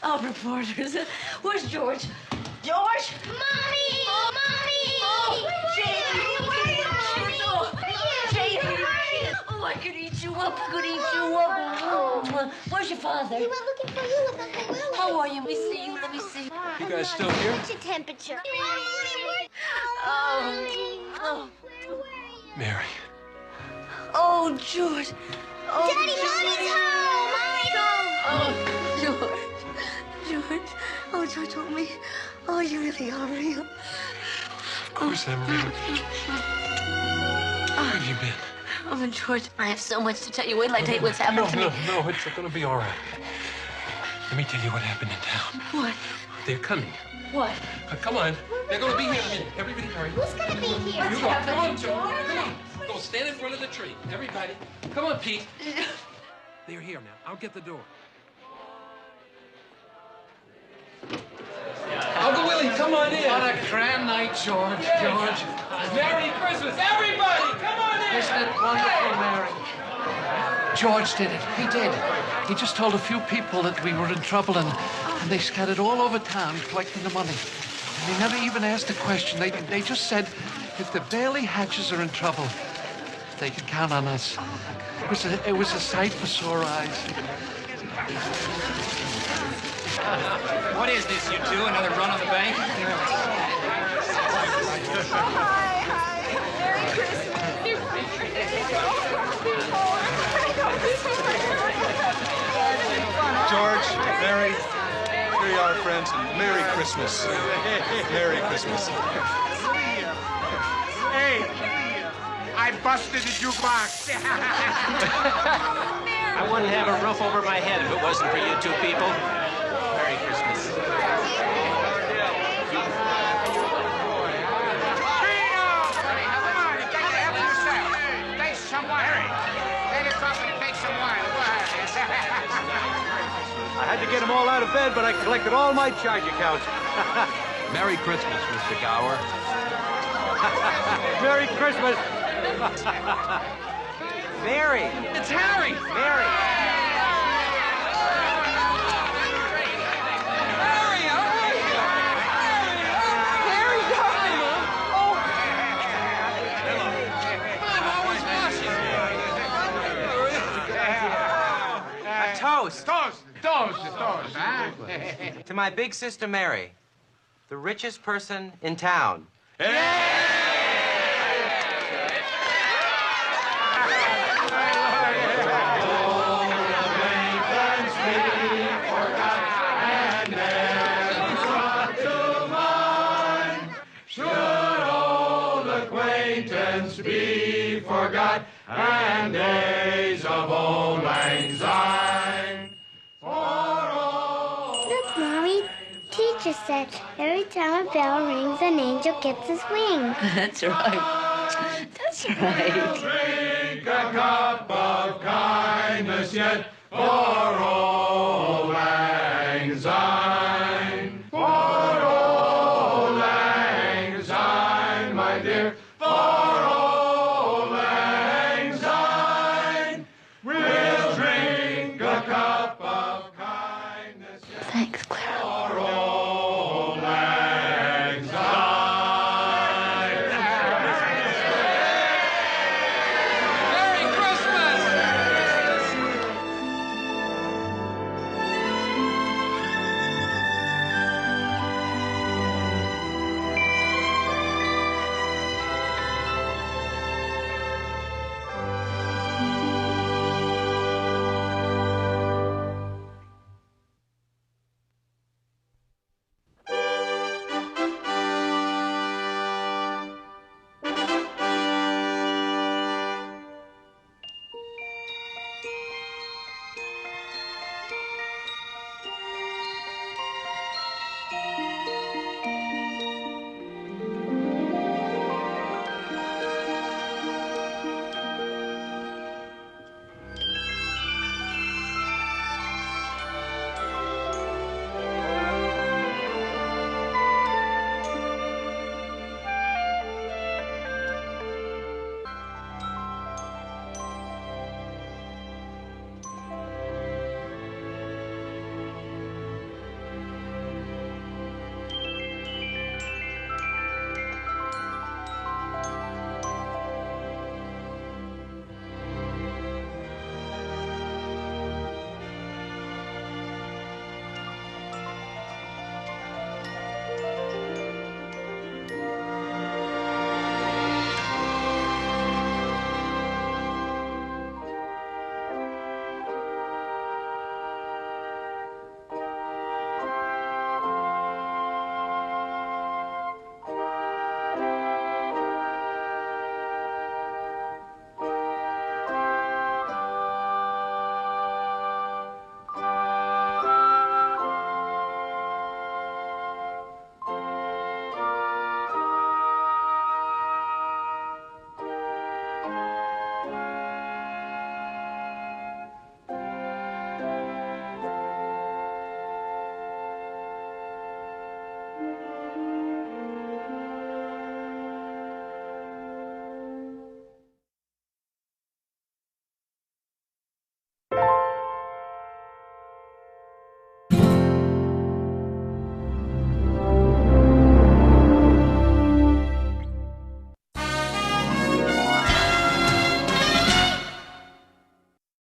Oh, reporters. Where's George? George? Mommy! Oh, Mommy! Oh, Janie! Where are you, Mommy? Janie! Oh, I could eat you up. I could eat you up. Oh, where's your father? He went looking for you with Uncle Willie. How are you? Let me see you. Let me see. You guys still here? What's your temperature? Oh. Mary. Oh, George. Oh, Daddy, Mommy's home! Mommy's home! Oh, George. Oh, George told me. Oh, you really are real. Of course I'm real. Where have you been? Oh, George, I have so much to tell you. Wait till I tell you what's happened to me. No, it's gonna be all right. Let me tell you what happened in town. What? They're coming. What? Come on. They're gonna be here in a minute. Everybody hurry. Who's gonna be here? You go. Come on, Joe. Come on. Go stand in front of the tree. Everybody. Come on, Pete. They're here now. I'll get the door. Uncle Willie, come on in. What a grand night, George. George. Merry Christmas, everybody! Come on in! Isn't it wonderful, Mary? George did it. He did. He just told a few people that we were in trouble, and they scattered all over town collecting the money. And he never even asked a question. They just said, if the Baily Hatches are in trouble, they can count on us. It was a sight for sore eyes. What is this, you two? Another run on the bank? George, Mary, here you are, friends, and Merry Christmas. Merry Christmas. Hey, I busted the jukebox. I wouldn't have a roof over my head if it wasn't for you two people. Merry Christmas. bed, but I collected all my charge accounts. Merry Christmas, Mr. Gower. Merry Christmas. Mary. It's Harry. Mary. Toast. To my big sister Mary, the richest person in town. Be forgot, and days of old lang syne. Look, Mommy. Teacher said every time a bell rings, an angel gets his wings. That's right. That's right. Drink a cup of kindness yet for all.